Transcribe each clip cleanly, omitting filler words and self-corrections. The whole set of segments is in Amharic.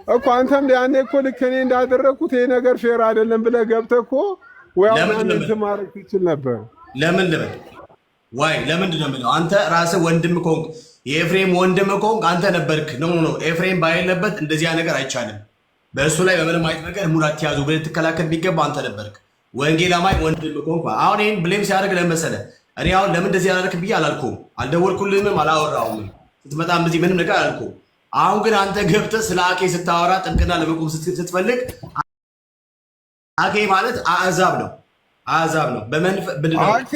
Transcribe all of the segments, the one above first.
እኮ አንተም ያኔ እኮ ልክ እኔ እንዳደረኩት ይሄ ነገር ፌር አይደለም ብለህ ገብተህ እኮ ወይ አሁን እንትን ማድረግ ትችል ነበር። ለምን ልበል ዋይ ለምንድን ነው የምለው? አንተ ራስህ ወንድም ከሆንክ የኤፍሬም ወንድም ከሆንክ አንተ ነበርክ። ኖ ኤፍሬም ባይለበት እንደዚያ ነገር አይቻልም። በእሱ ላይ በምንም አይነት ነገር ሙላት ያዙ ብለህ ትከላከል ቢገባ አንተ ነበርክ። ወንጌላማኝ ወንድም ከሆንክ አሁን ይሄን ብሌም ሲያደርግ ለመሰለ እኔ አሁን ለምን እንደዚህ ያደረክ ብዬ አላልኩም፣ አልደወልኩልህም፣ አላወራሁም። ስትመጣም እዚህ ምንም ነገር አላልኩም። አሁን ግን አንተ ገብተህ ስለ አኬ ስታወራ ጥብቅና ለመቆም ስትፈልግ አኬ ማለት አሕዛብ ነው። አሕዛብ ነው። አኬ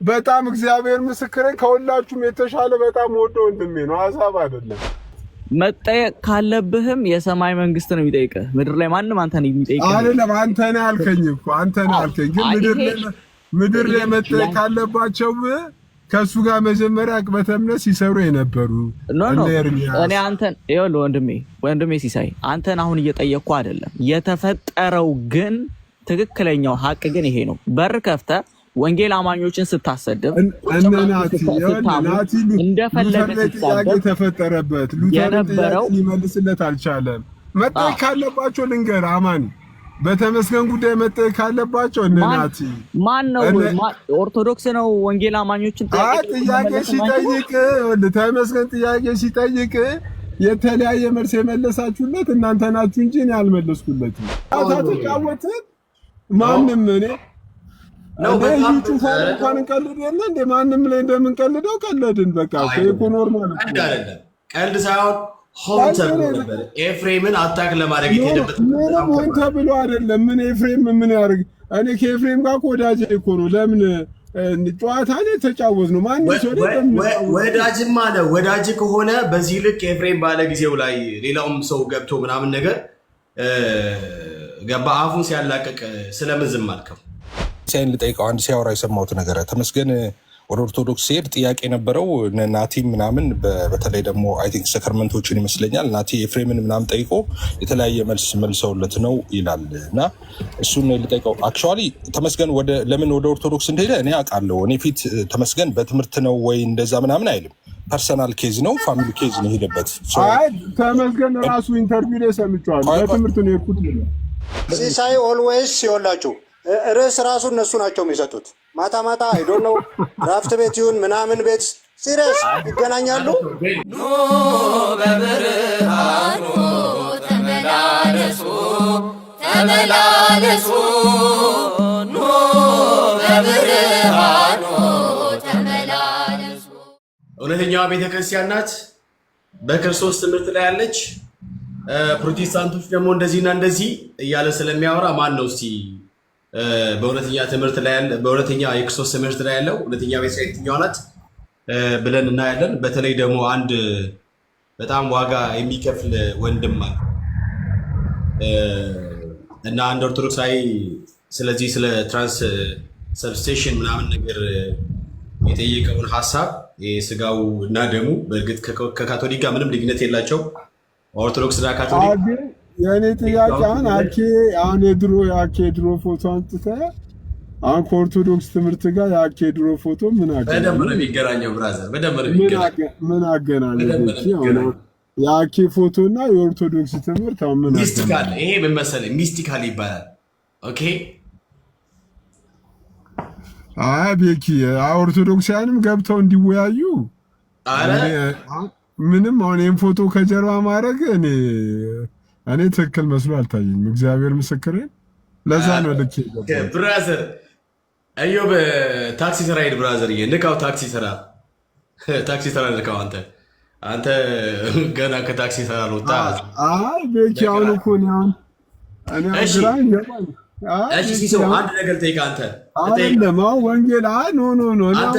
በጣም እግዚአብሔር ምስክሬን ከሁላችሁም የተሻለ በጣም ወዶ ወንድሜ ነው። አሕዛብ አይደለም። መጠየቅ ካለብህም የሰማይ መንግስት ነው የሚጠይቅህ። ምድር ላይ ማንም አንተን የሚጠይቅህ አይደለም። አንተ ነህ አልከኝ እኮ አንተ ነህ አልከኝ። ግን ምድር ላይ መጠየቅ ካለባቸው ከሱ ጋር መጀመሪያ አቅበተ እምነት ሲሰሩ የነበሩ እኔ አንተን ይኸውልህ ወንድሜ ሲሳይ አንተን አሁን እየጠየቅኩ አይደለም። የተፈጠረው ግን ትክክለኛው ሀቅ ግን ይሄ ነው። በር ከፍተህ ወንጌል አማኞችን ስታሰድብ እንደፈለገ ጥያቄ ተፈጠረበት። ሉተር ሊመልስለት አልቻለም። መጠየቅ ካለባቸው ልንገርህ አማኒ በተመስገን ጉዳይ መጠየቅ ካለባቸው እናቲ ማን ነው? ኦርቶዶክስ ነው ወንጌል አማኞችን ጥያቄ ሲጠይቅ ተመስገን ጥያቄ ሲጠይቅ የተለያየ መልስ የመለሳችሁለት እናንተ ናችሁ እንጂ እኔ አልመለስኩለትም። ተጫወትን ማንም እኔ ነው እንኳን እንቀልድ የለ እንደ ማንም ላይ እንደምንቀልደው ቀለድን። በቃ እኮ ኖርማል አይደለም። ቀልድ ሳይሆን ሆን ተብሎ ነበር። ኤፍሬምን አታክ ለማድረግ የተሄደበት ምንም ሆን ተብሎ አይደለም። ምን ኤፍሬም ምን ያደርግ? እኔ ከኤፍሬም ጋር ወዳጅ እኮ ነው። ለምን ጨዋታ ላይ ተጫወት ነው። ማንም ሰው ወዳጅማ ነው። ወዳጅ ከሆነ በዚህ ልክ ኤፍሬም ባለ ጊዜው ላይ ሌላውም ሰው ገብቶ ምናምን ነገር ገባ አፉን ሲያላቀቅ ስለምን ዝም አልከው? ሳይን ልጠይቀው አንድ ሲያወራ የሰማሁት ነገር ተመስገን ወደ ኦርቶዶክስ ሲሄድ ጥያቄ ነበረው ናቲ ምናምን በተለይ ደግሞ አይ ቲንክ ሰከርመንቶችን ይመስለኛል ናቲ ኤፍሬምን ምናምን ጠይቆ የተለያየ መልስ መልሰውለት ነው ይላል። እና እሱን ልጠይቀው አክቹዋሊ ተመስገን ለምን ወደ ኦርቶዶክስ እንደሄደ እኔ አውቃለሁ። እኔ ፊት ተመስገን በትምህርት ነው ወይ እንደዛ ምናምን አይልም። ፐርሰናል ኬዝ ነው፣ ፋሚሊ ኬዝ ነው ሄደበት። ተመስገን ራሱ ኢንተርቪው ላይ ሰምቼዋለሁ። በትምህርት ነው የሄድኩት ብሏል። ሲሳይ ኦልዌይስ ሲወላችሁ ርዕስ ራሱ እነሱ ናቸው የሚሰጡት። ማታ ማታ አይዶ ነው ራፍት ቤት ይሁን ምናምን ቤት ሲሪየስ ይገናኛሉ። ኑ በብርሃኑ ተመላለሱ ተመላለሱ ኑ በብርሃኑ ተመላለሱ። እውነተኛዋ ቤተክርስቲያን ናት፣ በክርስቶስ ትምህርት ላይ ያለች። ፕሮቴስታንቶች ደግሞ እንደዚህና እንደዚህ እያለ ስለሚያወራ ማን ነው እስቲ በእውነተኛ ትምህርት ላይ ያለ በእውነተኛ የክርስቶስ ትምህርት ላይ ያለው እውነተኛ ቤተክርስቲያን የትኛዋ ናት ብለን እናያለን። በተለይ ደግሞ አንድ በጣም ዋጋ የሚከፍል ወንድም አለ እና አንድ ኦርቶዶክሳዊ ስለዚህ ስለ ትራንስ ሰብስቴሽን ምናምን ነገር የጠየቀውን ሀሳብ ስጋው እና ደሙ በእርግጥ ከካቶሊክ ጋር ምንም ልዩነት የላቸው። ኦርቶዶክስ እና ካቶሊክ የእኔ ጥያቄ አሁን የድሮ ፎቶ አንጥተህ አሁን ከኦርቶዶክስ ትምህርት ጋር የአኬ ድሮ ፎቶ ምን በደንብ ነው የሚገናኘው ብራዘር፣ በደንብ ነው የሚገናኘው። ምን አገናኘው? የአኬ ፎቶ እና የኦርቶዶክስ ትምህርት አሁን ምን ሚስቲካል፣ ይሄ ምን መሰለህ ሚስቲካል ይባላል። ኦኬ ቤኪ ኦርቶዶክሳውያንም ገብተው እንዲወያዩ ምንም አሁን ይህን ፎቶ ከጀርባ ማድረግ እኔ ትክክል መስሎ አልታየኝም። እግዚአብሔር ምስክሬን። ለዛ ነው ልክ ብራዘር እዮብ ታክሲ ተራ ሄድ ብራዘር ንካው፣ ታክሲ ተራ ንካው። አንተ ገና ከታክሲ ተራ ልወጣ። ቤኪ አሁን እኮ አሁን እኔ አግራኝ ይገባል። ሲሰው አንድ ነገር ጠይቅ። አንተ አይደለም አሁን ወንጌል ኖ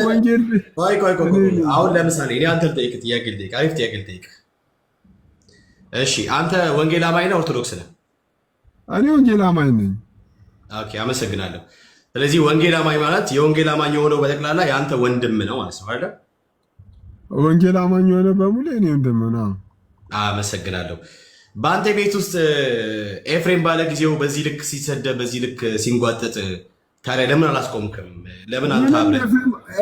ወንጌል ቆይ አሁን ለምሳሌ እኔ አንተ ልጠይቅ ጥያቄ ልጠይቅ፣ አሪፍ ጥያቄ ልጠይቅ። እሺ አንተ ወንጌል አማኝ ነህ ኦርቶዶክስ ነህ? እኔ ወንጌል አማኝ ነኝ። ኦኬ አመሰግናለሁ። ስለዚህ ወንጌል አማኝ ማለት የወንጌል አማኝ የሆነው በጠቅላላ የአንተ ወንድም ነው ማለት ነው አይደል? ወንጌል አማኝ የሆነ በሙሉ እኔ ወንድም ነው። አመሰግናለሁ። በአንተ ቤት ውስጥ ኤፍሬም ባለ ጊዜው በዚህ ልክ ሲሰደብ በዚህ ልክ ሲንጓጠጥ ታዲያ ለምን አላስቆምክም? ለምን አንተ አብረህ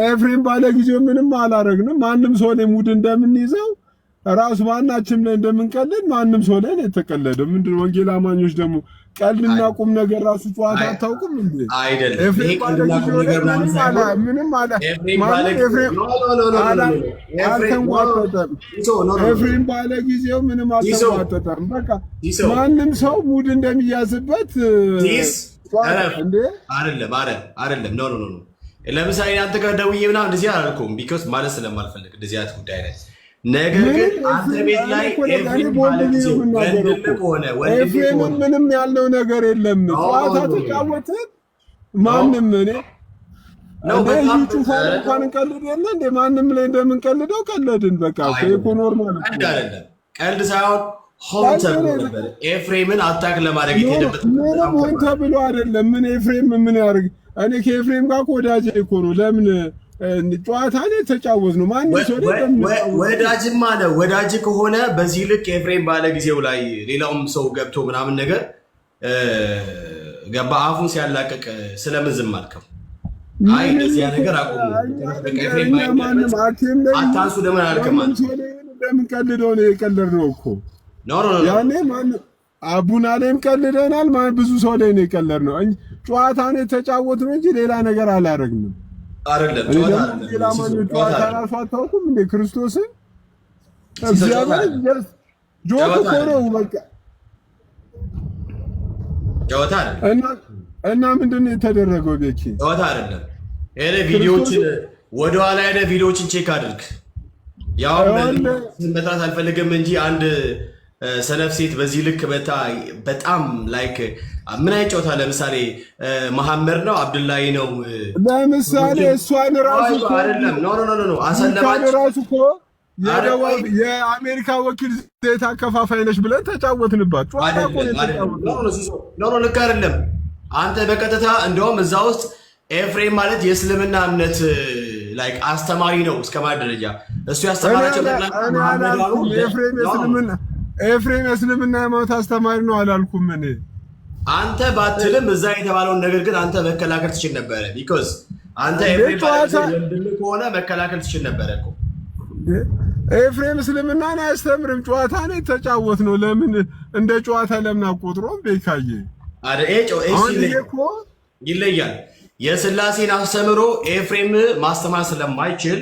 ኤፍሬም ባለ ጊዜው ምንም አላረግንም። ማንም ሰው ላይ ሙድ እንደምንይዘው ራሱ ማናችንም ላይ እንደምንቀልድ ማንም ሰው ላይ የተቀለደ ምንድን ወንጌል አማኞች ደግሞ ቀልድና ቁም ነገር ራሱ ጨዋታ አታውቁም እንዴ? አይደለም። ይሄ ቀልድና ቁም ነገር ምንም አለ ኤፍሬም ባለ ጊዜው ምንም አልተዋጠጠም። በቃ ማንም ሰው ሙድ እንደሚያዝበት አይደለም። ኖ ለምሳሌ አንተ ጋር ደውዬ ምናምን እንደዚህ አላልኩም፣ ቢኮዝ ማለት ስለማልፈልግ እንደዚህ አይነት ጉዳይ ላይ። ነገር ግን አንተ ቤት ላይ ኤፍሬም ምንም ያለው ነገር የለም። ጨዋታ ተጫወትን ማንም እኔ እንኳን እንቀልድ የለ እንደ ማንም ላይ እንደምንቀልደው ቀለድን። በቃ ኖርማል ቀልድ ሳይሆን ሆን ተብሎ ነበር። ኤፍሬምን አታክ ለማድረግ የተሄደበት ምንም ሆን ተብሎ አይደለም። ምን ኤፍሬም ምን ያርግ? እኔ ከኤፍሬም ጋር ወዳጅ እኮ ነው። ለምን ጨዋታ ላይ ተጫወት ነው። ማንም ሰው ወዳጅማ ነው። ወዳጅ ከሆነ በዚህ ልክ ኤፍሬም ባለ ጊዜው ላይ ሌላውም ሰው ገብቶ ምናምን ነገር ገባ አፉን ሲያላቀቅ ስለምን ዝም አልከው? አይ እንደዚህ ነገር አቁሙ። ኤፍሬም አታንሱ ለምን አልከም? ለምን ቀልደው ነው የቀለድነው እኮ ያኔ ማንም አቡና ላይም ቀልደናል። ብዙ ሰው ላይ ነው የቀለድነው። ጨዋታ ነው የተጫወትነው እንጂ ሌላ ነገር አላደረግንም። አይደለም ጨዋታ ራሱ አታውቁም እንደ ክርስቶስን እግዚአብሔር ጆክ እኮ ነው በቃ ጨዋታ እና ምንድን ነው የተደረገው? ቤኪ ጨዋታ አይደለም። ሄደ ቪዲዮዎችን ወደኋላ ሄደ ቪዲዮዎችን ቼክ አድርግ። ያው መጥራት አልፈልግም እንጂ አንድ ሰነፍ ሴት በዚህ ልክ በጣም ላይክ ምን አይጫወታ። ለምሳሌ መሐመድ ነው አብዱላሂ ነው ለምሳሌ እሷን ራሱ አይደለም ኖ አሰለማች ራሱ እኮ የአሜሪካ ወኪል ዘይት አከፋፋይ ነች ብለን ተጫወትንባት። ጨዋታ እኮ ነው ልክ አይደለም። አንተ በቀጥታ እንደውም እዛ ውስጥ ኤፍሬም ማለት የእስልምና እምነት ላይክ አስተማሪ ነው እስከማለት ደረጃ እሱ ያስተማራቸው ኤፍሬም የእስልምና ሃይማኖት አስተማሪ ነው አላልኩም እኔ። አንተ ባትልም እዛ የተባለውን ነገር ግን አንተ መከላከል ትችል ነበረ። ቢኮዝ አንተ ኤፍሬም ወንድም ከሆነ መከላከል ትችል ነበረ እኮ። ኤፍሬም እስልምናን አያስተምርም። ጨዋታ ነው የተጫወት ነው። ለምን እንደ ጨዋታ ለምን አቆጥሮም? ቤካዬ ይለያል። የስላሴን አስተምሮ ኤፍሬም ማስተማር ስለማይችል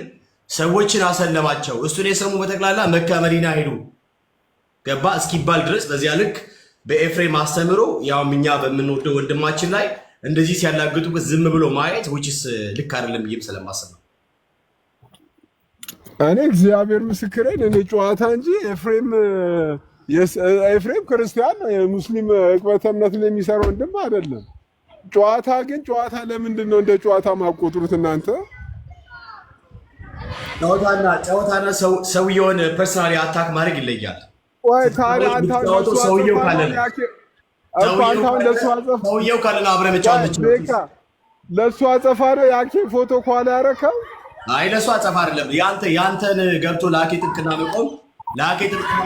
ሰዎችን አሰለማቸው። እሱን የሰሙ በጠቅላላ መካ መዲና ሄዱ ገባ እስኪባል ድረስ በዚያ ልክ በኤፍሬም አስተምሮ ያው እኛ በምንወደው ወንድማችን ላይ እንደዚህ ሲያላግጡበት ዝም ብሎ ማየት ውጭስ ልክ አይደለም ብዬም ስለማስብ ነው። እኔ እግዚአብሔር ምስክሬን እኔ ጨዋታ እንጂ ኤፍሬም ክርስቲያን ሙስሊም ዕቅበተ እምነት ላይ የሚሰራ ወንድም አይደለም። ጨዋታ ግን ጨዋታ ለምንድን ነው እንደ ጨዋታ ማቆጥሩት እናንተ? ጨዋታና ሰውየውን ፐርሰናሊ አታክ ማድረግ ይለያል። ወይ ታዲያ ሰውየው ካለ ነው አብረን መጫወት ለእሱ አጸፋ ነው ያኬ ፎቶ ኳላ ያረከው። አይ ለእሱ አጸፋ አይደለም። ያንተን ገብቶ ለአኬ ጥብቅና መቆም ለአኬ ጥብቅና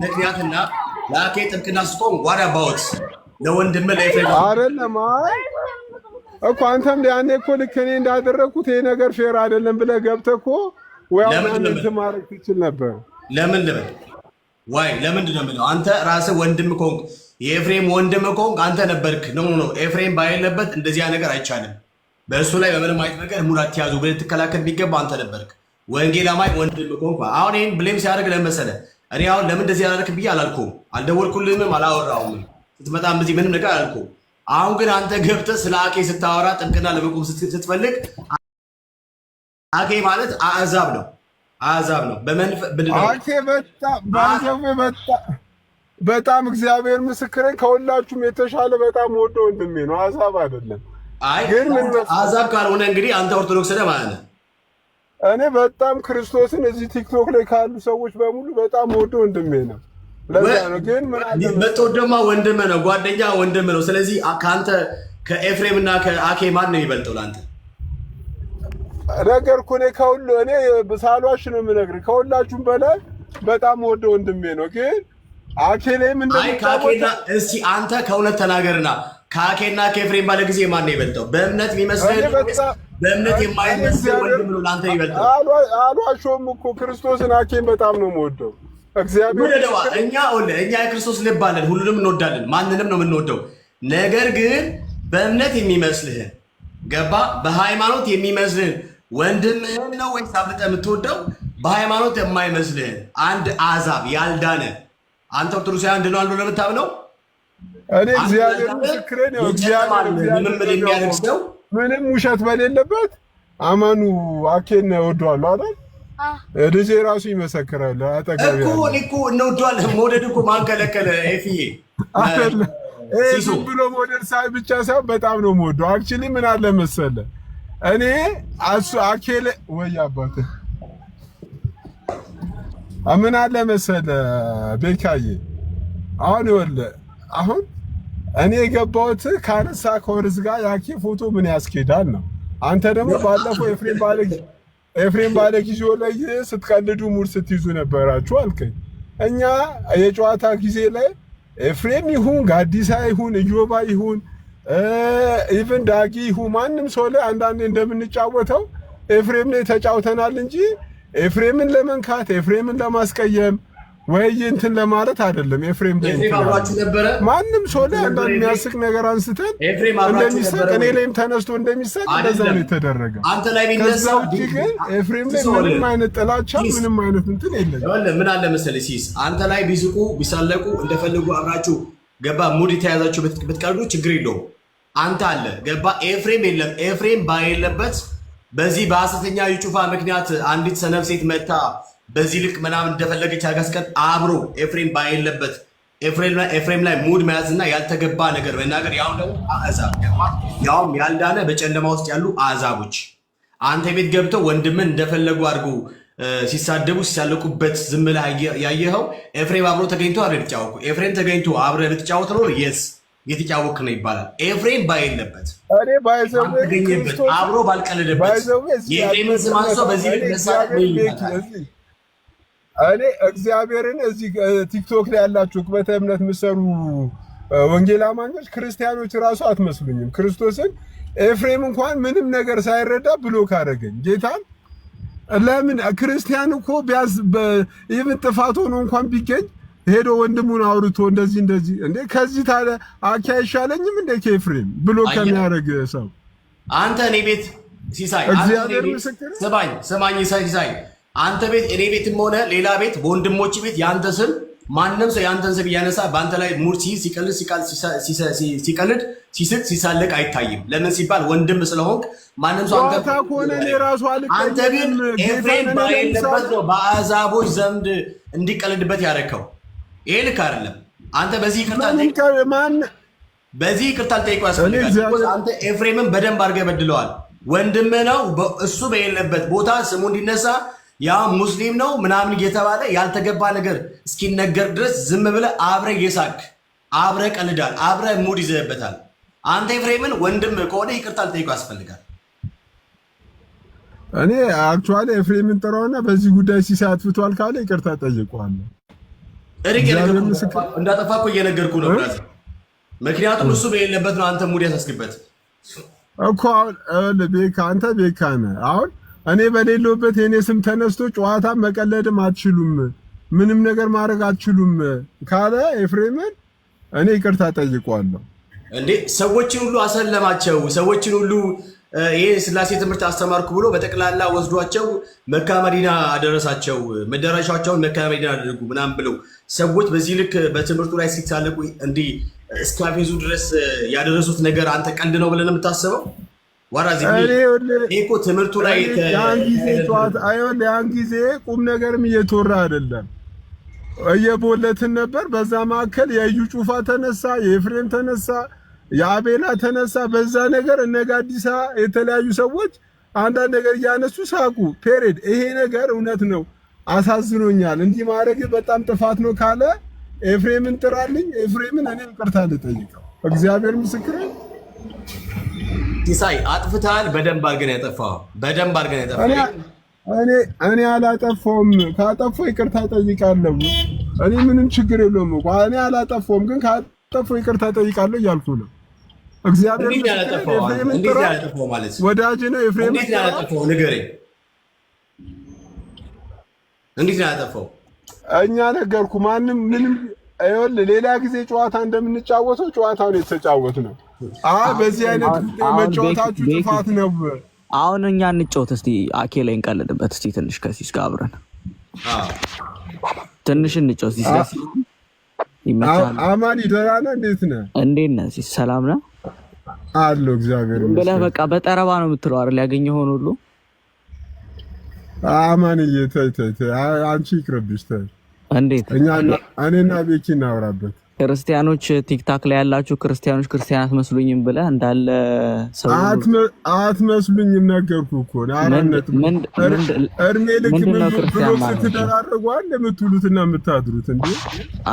ምክንያትና ለአኬ ጥብቅና ስቆም ዋዳ ባውት ለወንድም ለኤፍሬም አይደለም። አይ እኮ አንተም ያኔ እኮ ልክ እኔ እንዳደረግኩት ይሄ ነገር ፌር አይደለም ብለህ ገብተህ እኮ ወይ አንተ ማድረግ ትችል ነበር። ለምንድን ነው የምለው? አንተ ራስህ ወንድም ከሆንክ የኤፍሬም ወንድም ከሆንክ አንተ ነበርክ። ኖ ኤፍሬም ባይለበት እንደዚያ ነገር አይቻልም። በእሱ ላይ በምንም አይነት ነገር ሙላት ያዙ ብለህ ትከላከል ቢገባ አንተ ነበርክ። ወንጌል አማኝ ወንድም ከሆንክ አሁን ይሄን ብሌም ሲያደርግ ለመሰለ እኔ አሁን ለምን እንደዚህ ያደረክ ብዬ አላልኩም፣ አልደወልኩልህም፣ አላወራሁም። ስትመጣም በዚህ ምንም ነገር አላልኩም። አሁን ግን አንተ ገብተህ ስለ አኬ ስታወራ ጥብቅና ለመቆም ስትፈልግ አኬ ማለት አዛብ ነው። አኬ በጣም እግዚአብሔር ምስክሬን ከሁላችሁም የተሻለ በጣም ወዶ ወንድሜ ነው። አዛብ አይደለም። አይ ግን አዛብ ካልሆነ እንግዲህ አንተ ኦርቶዶክስ ነህ ማለት ነው። እኔ በጣም ክርስቶስን እዚህ ቲክቶክ ላይ ካሉ ሰዎች በሙሉ በጣም ወዶ ወንድሜ ነው። ለዛ ነው ግን በተወደማ ወንድም ነው፣ ጓደኛ ወንድም ነው። ስለዚህ ከአንተ ከኤፍሬም እና ከአኬ ማን ነው የሚበልጠው ለአንተ? ነገር እኮ እኔ ሳልዋሽ ነው የምነግርህ። ከሁላችሁም በላይ በጣም ወደ ወንድሜ ነው። ግን አኬ ላይ ከአኬና እስቲ አንተ ከእውነት ተናገርና ከአኬና ከኤፍሬም ባለ ጊዜ ማን ነው የሚበልጠው? በእምነት የሚመስልህ በእምነት የማይመስል ወንድም ነው ለአንተ የሚበልጠው? አልዋሾም እኮ ክርስቶስን አኬን በጣም ነው የምወደው። እግዚአብሔር እኛ የክርስቶስ ልብ አለን፣ ሁሉንም እንወዳለን፣ ማንንም ነው የምንወደው። ነገር ግን በእምነት የሚመስልህን ገባ በሃይማኖት የሚመስልህን ወንድምህን ነው ወይስ አብልጠህ የምትወደው? በሃይማኖት የማይመስልህን አንድ አሕዛብ ያልዳነ አንተ ኦርቶዶክሳዊ አንድ ነው አልሎ ለምታምነው እኔ እግዚአብሔር ምስክሬ ነው። ልምምድ የሚያደርግ ሰው ምንም ውሸት በሌለበት አማኑ አኬን ወደዋለሁ አይደል? ልጄ ራሱ ይመሰክራል። አጠገብ እኮ እንወደዋለን። መውደድ እኮ ማን ከለከለ? ኤፍዬ ዝም ብሎ መውደድ ብቻ ሳይሆን በጣም ነው የምወደው። አክቹዋሊ ምን አለ መሰለህ እኔ አኬለ ወይ አባቴ ምን አለ መሰለህ ቤካዬ አሁን እኔ የገባሁት ካነሳ ከወርዝ ጋር ያኬ ፎቶ ምን ያስኬዳል ነው። አንተ ደግሞ ባለፈው ኤፍሬም ባለጊዜው ላይ ስትቀልዱ ሙድ ስትይዙ ነበራችሁ አልከኝ። እኛ የጨዋታ ጊዜ ላይ ኤፍሬም ይሁን ጋዲሳ ይሁን እዮባ ይሁን ኢቭን ዳጊ ይሁን ማንም ሰው ላይ አንዳንዴ እንደምንጫወተው ኤፍሬም ላይ ተጫውተናል እንጂ ኤፍሬምን ለመንካት ኤፍሬምን ለማስቀየም ወይ እንትን ለማለት አይደለም። ኤፍሬም ማንም ሰው ላይ አንዳንድ የሚያስቅ ነገር አንስተን እንደሚሰጥ እኔ ላይም ተነስቶ እንደሚሰጥ እንደዛ ነው የተደረገ። ከዛ ውጭ ግን ኤፍሬም ላይ ምንም አይነት ጥላቻ ምንም አይነት እንትን የለም። ምን አለ መሰለህ ሲስ አንተ ላይ ቢስቁ ቢሳለቁ እንደፈለጉ አብራችሁ ገባ ሙድ የተያዛችሁ ብትቀርዱ ችግር የለውም። አንተ አለ ገባ ኤፍሬም የለም። ኤፍሬም ባይለበት በዚህ በሐሰተኛ ዩጩፋ ምክንያት አንዲት ሰነፍ ሴት መታ በዚህ ልክ ምናምን እንደፈለገች አጋስቀጥ አብሮ ኤፍሬም ባይለበት ኤፍሬም ላይ ሙድ መያዝና ያልተገባ ነገር መናገር ያው ደግሞ አሕዛብ ያውም ያልዳነ በጨለማ ውስጥ ያሉ አሕዛቦች አንተ ቤት ገብተው ወንድምን እንደፈለጉ አድርጎ ሲሳደቡ ሲሳለቁበት ዝም ብለህ ያየኸው ኤፍሬም አብሮ ተገኝቶ አይደል ተጫወኩ። ኤፍሬም ተገኝቶ አብረህ ልትጫወት ነው የስ የተጫወክ ነው ይባላል። ኤፍሬም ባይለበት እኔ ባይዘው አብሮ ባልቀለደበት የኤፍሬምን ስም አንሶ በዚህ ልክ መሳቅ እኔ እግዚአብሔርን እዚህ ቲክቶክ ላይ ያላችሁ በተ እምነት የምትሰሩ ወንጌል አማኞች ክርስቲያኖች ራሱ አትመስሉኝም። ክርስቶስን ኤፍሬም እንኳን ምንም ነገር ሳይረዳ ብሎክ አደረገኝ ጌታን። ለምን ክርስቲያን እኮ ቢያዝ ኢቭን ጥፋት ሆኖ እንኳን ቢገኝ ሄዶ ወንድሙን አውርቶ እንደዚህ እንዴ ከዚህ ታዲያ አኪ አይሻለኝም እንዴ ከኤፍሬም ብሎክ ከሚያደርግ ሰው? አንተ እኔ ቤት ሲሳይ እግዚአብሔር ምስክር ስማኝ ሲሳይ አንተ ቤት እኔ ቤትም ሆነ ሌላ ቤት በወንድሞች ቤት ያንተ ስም ማንም ሰው ያንተን ስም እያነሳ በአንተ ላይ ሙድ ሲቀልድ ሲስቅ ሲሳለቅ አይታይም። ለምን ሲባል ወንድም ስለሆንክ ማንም ሰው አንተ ግን ኤፍሬም ባይለበት ነው በአሕዛቦች ዘንድ እንዲቀልድበት ያደረከው። ይሄ ልክ አይደለም። አንተ በዚህ ይቅርታ ልጠይቀው ያስፈልጋል። አንተ ኤፍሬምን በደንብ አድርገህ በድለዋል። ወንድም ነው እሱ በሌለበት ቦታ ስሙ እንዲነሳ ያ ሙስሊም ነው ምናምን እየተባለ ያልተገባ ነገር እስኪነገር ድረስ ዝም ብለህ አብረህ እየሳቅ አብረህ ቀልዳል፣ አብረህ ሙድ ይዘህበታል። አንተ ኤፍሬምን ወንድም ከሆነ ይቅርታ ልጠይቀው ያስፈልጋል። እኔ አክቹዋሊ ኤፍሬምን ጥራውና በዚህ ጉዳይ ሲሳትፍቷል ካለ ይቅርታ ጠይቀዋለሁ። እንዳጠፋ እኮ እየነገርኩህ ነው ብራዘር። ምክንያቱም እሱ በሌለበት ነው አንተ ሙድ ያሳስክበት እኮ። አሁን አንተ ቤካ ነህ። አሁን እኔ በሌለበት የኔ ስም ተነስቶ ጨዋታ መቀለድም አትችሉም፣ ምንም ነገር ማድረግ አትችሉም ካለ ኤፍሬምን እኔ ይቅርታ ጠይቀዋለሁ። እንዴ ሰዎችን ሁሉ አሰለማቸው። ሰዎችን ሁሉ ይሄ ስላሴ ትምህርት አስተማርኩ ብሎ በጠቅላላ ወስዷቸው መካ መዲና አደረሳቸው። መዳረሻቸውን መካ መዲና አደረጉ ምናምን ብለው ሰዎች በዚህ ልክ በትምህርቱ ላይ ሲሳለቁ እንዲህ እስካፌዙ ድረስ ያደረሱት ነገር አንተ ቀልድ ነው ብለን የምታስበው? ዋራዚ እኮ ትምህርቱ ላይ ያን ጊዜ ቁም ነገርም እየተወራ አይደለም፣ እየቦለትን ነበር። በዛ መካከል የእዩ ጩፋ ተነሳ፣ የኤፍሬም ተነሳ፣ የአቤላ ተነሳ። በዛ ነገር እነ ጋዲሳ የተለያዩ ሰዎች አንዳንድ ነገር እያነሱ ሳቁ። ፔሬድ ይሄ ነገር እውነት ነው፣ አሳዝኖኛል። እንዲህ ማድረግ በጣም ጥፋት ነው ካለ ኤፍሬምን ጥራልኝ። ኤፍሬምን እኔ ይቅርታ ልጠይቀው። እግዚአብሔር ምስክር ሲሳይ አጥፍተሃል። በደንብ አድርገን ያጠፋው በደንብ አድርገን ያጠፋው እኔ አላጠፋውም። ካጠፋው ይቅርታ ጠይቃለሁ። እኔ ምንም ችግር የለውም እኮ እኔ አላጠፋውም፣ ግን ካጠፋው ይቅርታ ጠይቃለሁ እያልኩ ነው። እግዚአብሔር ያጠፋው ማለት ወዳጅ ነው። ኤፍሬም እንዴት ያጠፋው ንገረኝ። እንዴት ያጠፋው? እኛ ነገርኩ ማንም ምንም አይወል ሌላ ጊዜ ጨዋታ እንደምንጫወተው ጨዋታውን የተጫወት ነው። በዚህ አይነት መጫወታችሁ ጥፋት ነው። አሁን እኛ እንጫወት እስቲ አኬ ላይ እንቀልድበት እስቲ ትንሽ ከሲስ ጋር አብረን ትንሽ እንጫወት ሲስ ይመጣል። አማን ይደራና እንዴት ነህ? እንዴት ነህ ሲስ? ሰላም ነህ? አሎ እግዚአብሔር ይመስገን። ብለህ በቃ በጠረባ ነው የምትለው አይደል? ያገኘኸውን ሁሉ አማንዬ ተይ አንቺ ይቅርብሽ ተይ። እንዴት እኔና ቤኪ እናወራበት። ክርስቲያኖች ቲክታክ ላይ ያላችሁ ክርስቲያኖች ክርስቲያን አትመስሉኝም ብለህ እንዳለ ሰው አትመስሉኝም ነገርኩህ እኮ አራነት እድሜ ልክ ምን ስትደራረጓል የምትውሉትና የምታድሩት እንዴ?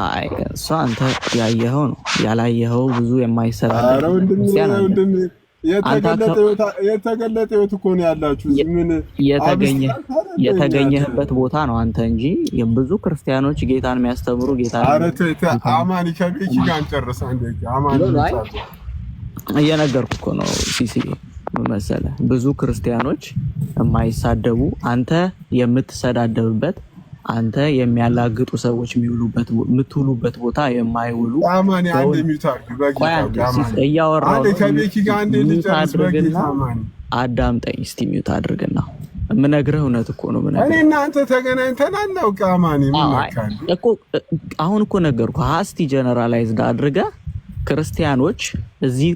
አይ እሷ አንተ ያየኸው ነው ያላየኸው ብዙ የማይሰራ ወንድም የተገለጠ ህይወት እኮ ነው ያላችሁ። ምን የተገኘህበት ቦታ ነው አንተ እንጂ የብዙ ክርስቲያኖች ጌታን የሚያስተምሩ ጌታን አማኒ ከቤኪ ጋር እንጨርስ አንዴ። አማኒ እየነገርኩህ እኮ ነው ሲሲ መሰለህ። ብዙ ክርስቲያኖች የማይሳደቡ አንተ የምትሰዳደብበት አንተ የሚያላግጡ ሰዎች የምትውሉበት ቦታ የማይውሉ አማኒ አንዴ ሚታርግ እያወራሁ ከቤኪ ጋር አንዴ ልጨርስ በጌታ አማኒ አዳምጠኝ እስቲ ሚውት አድርግና የምነግርህ እውነት እኮ ነው። እኔ እና አንተ ተገናኝተን አናውቅ አማኒ ምን ነካል እኮ አሁን እኮ ነገርኩህ። ሃስቲ ጀነራላይዝድ አድርገህ ክርስቲያኖች እዚህ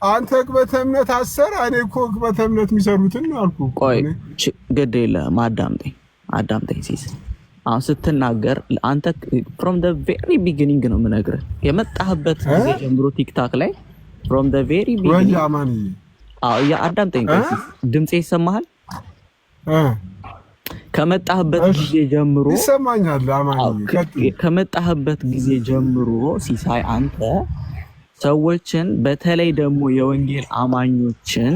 አንተ በእምነት አሰር እኔ እኮ በእምነት የሚሰሩትን ነው አልኩህ። ቆይ ግድ የለህም አዳምጠኝ ሲስ አሁን ስትናገር አንተ from the very beginning ነው የምነግርህ። የመጣህበት ጊዜ ጀምሮ ቲክታክ ላይ from the very beginning ወይ አማኒ አዳምጠኝ ሲስ ድምጼ ይሰማሃል? ከመጣህበት ጊዜ ጀምሮ ይሰማኛል አማኒ። ከመጣህበት ጊዜ ጀምሮ ሲሳይ አንተ ሰዎችን በተለይ ደግሞ የወንጌል አማኞችን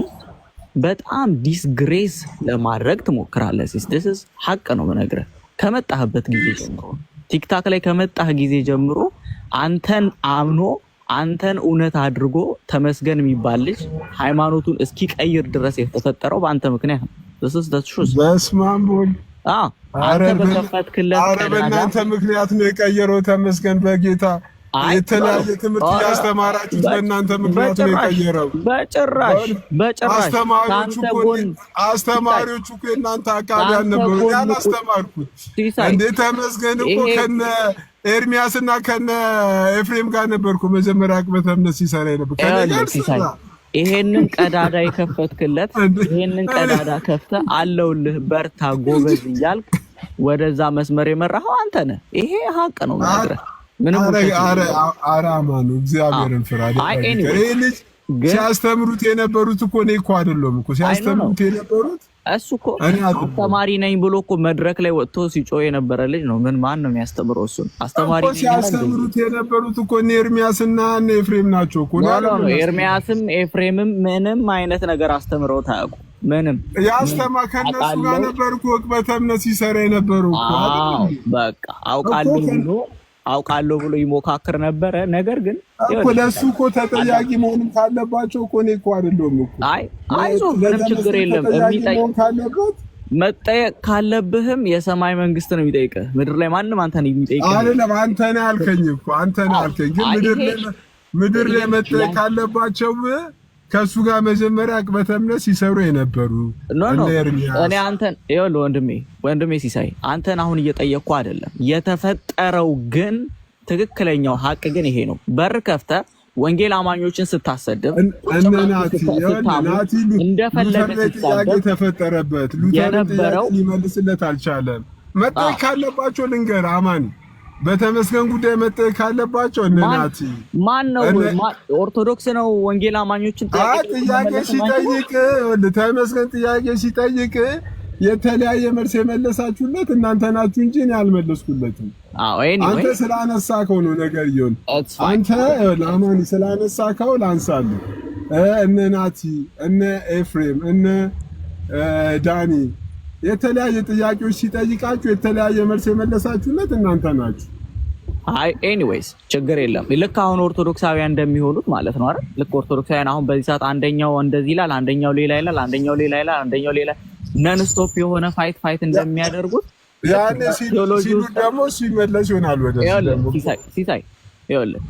በጣም ዲስግሬስ ለማድረግ ትሞክራለህ። this ሐቅ ነው የምነግርህ። ከመጣህበት ጊዜ ጀምሮ ቲክታክ ላይ ከመጣህ ጊዜ ጀምሮ አንተን አምኖ አንተን እውነት አድርጎ ተመስገን የሚባል ልጅ ሃይማኖቱን እስኪቀይር ድረስ የተፈጠረው በአንተ ምክንያት ነው። በስማም ቦል አንተ በከፈትክለት በእናንተ ምክንያት ነው የቀየረው። ተመስገን በጌታ የተለያየ ትምህርት ያስተማራችሁት በእናንተ ምክንያት ነው የቀየረው። በጭራሽ አስተማሪዎቹ እኮ የእናንተ አካባቢ ያልነበሩ ያላስተማርኩት እንዴ? ተመስገን እኮ ከነ ኤርሚያስና ከነ ኤፍሬም ጋር ነበርኩ መጀመሪያ አቅበተ እምነት ሲሰራ ነበር። ይሄንን ቀዳዳ የከፈትክለት ይሄንን ቀዳዳ ከፍተህ አለውልህ በርታ ጎበዝ እያልክ ወደዛ መስመር የመራኸው አንተ ነህ። ይሄ ሀቅ ነው ማለት ምንም አራማኑ እግዚአብሔርን ፍራ። ይሄ ልጅ ሲያስተምሩት የነበሩት እኮ እኔ እኮ አይደለም እኮ ሲያስተምሩት የነበሩት እሱ እኮ አስተማሪ ነኝ ብሎ እኮ መድረክ ላይ ወጥቶ ሲጮህ የነበረ ልጅ ነው። ማን ነው የሚያስተምረው? እሱን አስተማሪ ነኝ ሲያስተምሩት የነበሩት እኮ እነ ኤርሚያስና እነ ኤፍሬም ናቸው እኮ። ነው ኤርሚያስም ኤፍሬምም ምንም አይነት ነገር አስተምረው ታውቁ? ምንም ከነሱ ጋር ነበርኩ ወቅበተ እምነት ሲሰራ የነበረው እኮ። በቃ አውቃለሁ ብሎ ይሞካክር ነበረ። ነገር ግን ለሱ እኮ ተጠያቂ መሆንም ካለባቸው እኮ እኔ እኮ አይደለም እኮ። አይዞህ ምንም ችግር የለም። መጠየቅ ካለብህም የሰማይ መንግስት ነው የሚጠይቅህ። ምድር ላይ ማንም አንተን የሚጠይቅህ አይደለም። አንተ ነህ ያልከኝ እኮ አንተ ነህ ያልከኝ። ግን ምድር ላይ መጠየቅ ካለባቸው ከሱ ጋር መጀመሪያ አቅበተ እምነት ሲሰሩ የነበሩ እኔ አንተን ይኸውልህ ወንድሜ ሲሳይ አንተን አሁን እየጠየቅኩ አይደለም። የተፈጠረው ግን ትክክለኛው ሀቅ ግን ይሄ ነው። በር ከፍተህ ወንጌል አማኞችን ስታሰድብ እንደፈለገ ተፈጠረበት የነበረው ሊመልስለት አልቻለም። መጠየቅ ካለባቸው ልንገርህ አማኒ በተመስገን ጉዳይ መጠየቅ ካለባቸው እናቲ ማን ነው? ኦርቶዶክስ ነው ወንጌል አማኞችን ጥያቄ ሲጠይቅ ተመስገን ጥያቄ ሲጠይቅ የተለያየ መልስ የመለሳችሁለት እናንተ ናችሁ እንጂ እኔ አልመለስኩለትም። አንተ ስላነሳከው ነው ነገር ይሁን። አንተ ለአማኒ ስላነሳከው ላንሳለሁ። እነ ናቲ እነ ኤፍሬም እነ ዳኒ የተለያየ ጥያቄዎች ሲጠይቃችሁ የተለያየ መልስ የመለሳችሁለት እናንተ ናችሁ። ኤኒዌይስ ችግር የለም። ልክ አሁን ኦርቶዶክሳውያን እንደሚሆኑት ማለት ነው አይደል? ልክ ኦርቶዶክሳውያን አሁን በዚህ ሰዓት አንደኛው እንደዚህ ይላል፣ አንደኛው ሌላ ይላል፣ አንደኛው ሌላ ይላል፣ አንደኛው ሌላ ነን ስቶፕ የሆነ ፋይት እንደሚያደርጉት ያኔ ሲሉ ደግሞ ሲመለስ ይሆናል ወደ ሲሳይ ይኸውልህ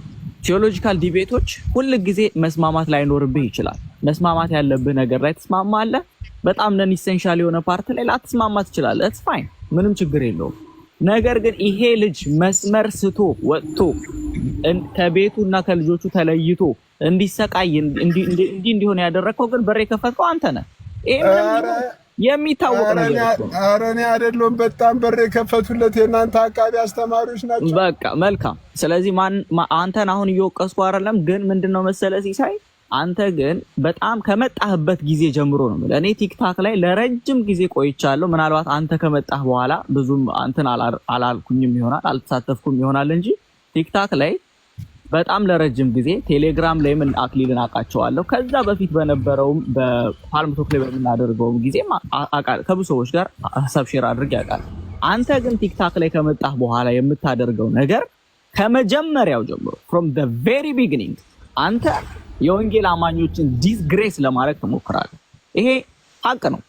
ቴዎሎጂካል ዲቤቶች ሁል ጊዜ መስማማት ላይኖርብህ ይችላል። መስማማት ያለብህ ነገር ላይ ትስማማለህ። በጣም ነን ኢሴንሻል የሆነ ፓርት ላይ ላትስማማ ትችላለህ። ኢትስ ፋይን፣ ምንም ችግር የለውም። ነገር ግን ይሄ ልጅ መስመር ስቶ ወጥቶ ከቤቱና ከልጆቹ ተለይቶ እንዲሰቃይ እንዲሆን ያደረከው ግን በር የከፈትከው አንተ ነህ። ይሄ የሚታወቅ ነገር ነው። ኧረ እኔ አይደለሁም። በጣም በር የከፈቱለት የእናንተ አቃቢ አስተማሪዎች ናቸው። በቃ መልካም። ስለዚህ አንተን አሁን እየወቀስኩ አይደለም፣ ግን ምንድነው መሰለህ ሲሳይ፣ አንተ ግን በጣም ከመጣህበት ጊዜ ጀምሮ ነው የምልህ። እኔ ቲክታክ ላይ ለረጅም ጊዜ ቆይቻለሁ። ምናልባት አንተ ከመጣህ በኋላ ብዙም አንተን አላልኩኝም ይሆናል አልተሳተፍኩም ይሆናል እንጂ ቲክታክ ላይ በጣም ለረጅም ጊዜ፣ ቴሌግራም ላይ ምን አክሊልን አውቃቸዋለሁ። ከዛ በፊት በነበረውም በፓልም ቶክ ላይ በምናደርገውም ጊዜ ከብዙ ሰዎች ጋር ሀሳብ ሼር አድርጌ ያውቃል። አንተ ግን ቲክታክ ላይ ከመጣህ በኋላ የምታደርገው ነገር ከመጀመሪያው ጀምሮ from the very beginning አንተ የወንጌል አማኞችን ዲስግሬስ ለማድረግ ትሞክራለህ። ይሄ ሀቅ ነው።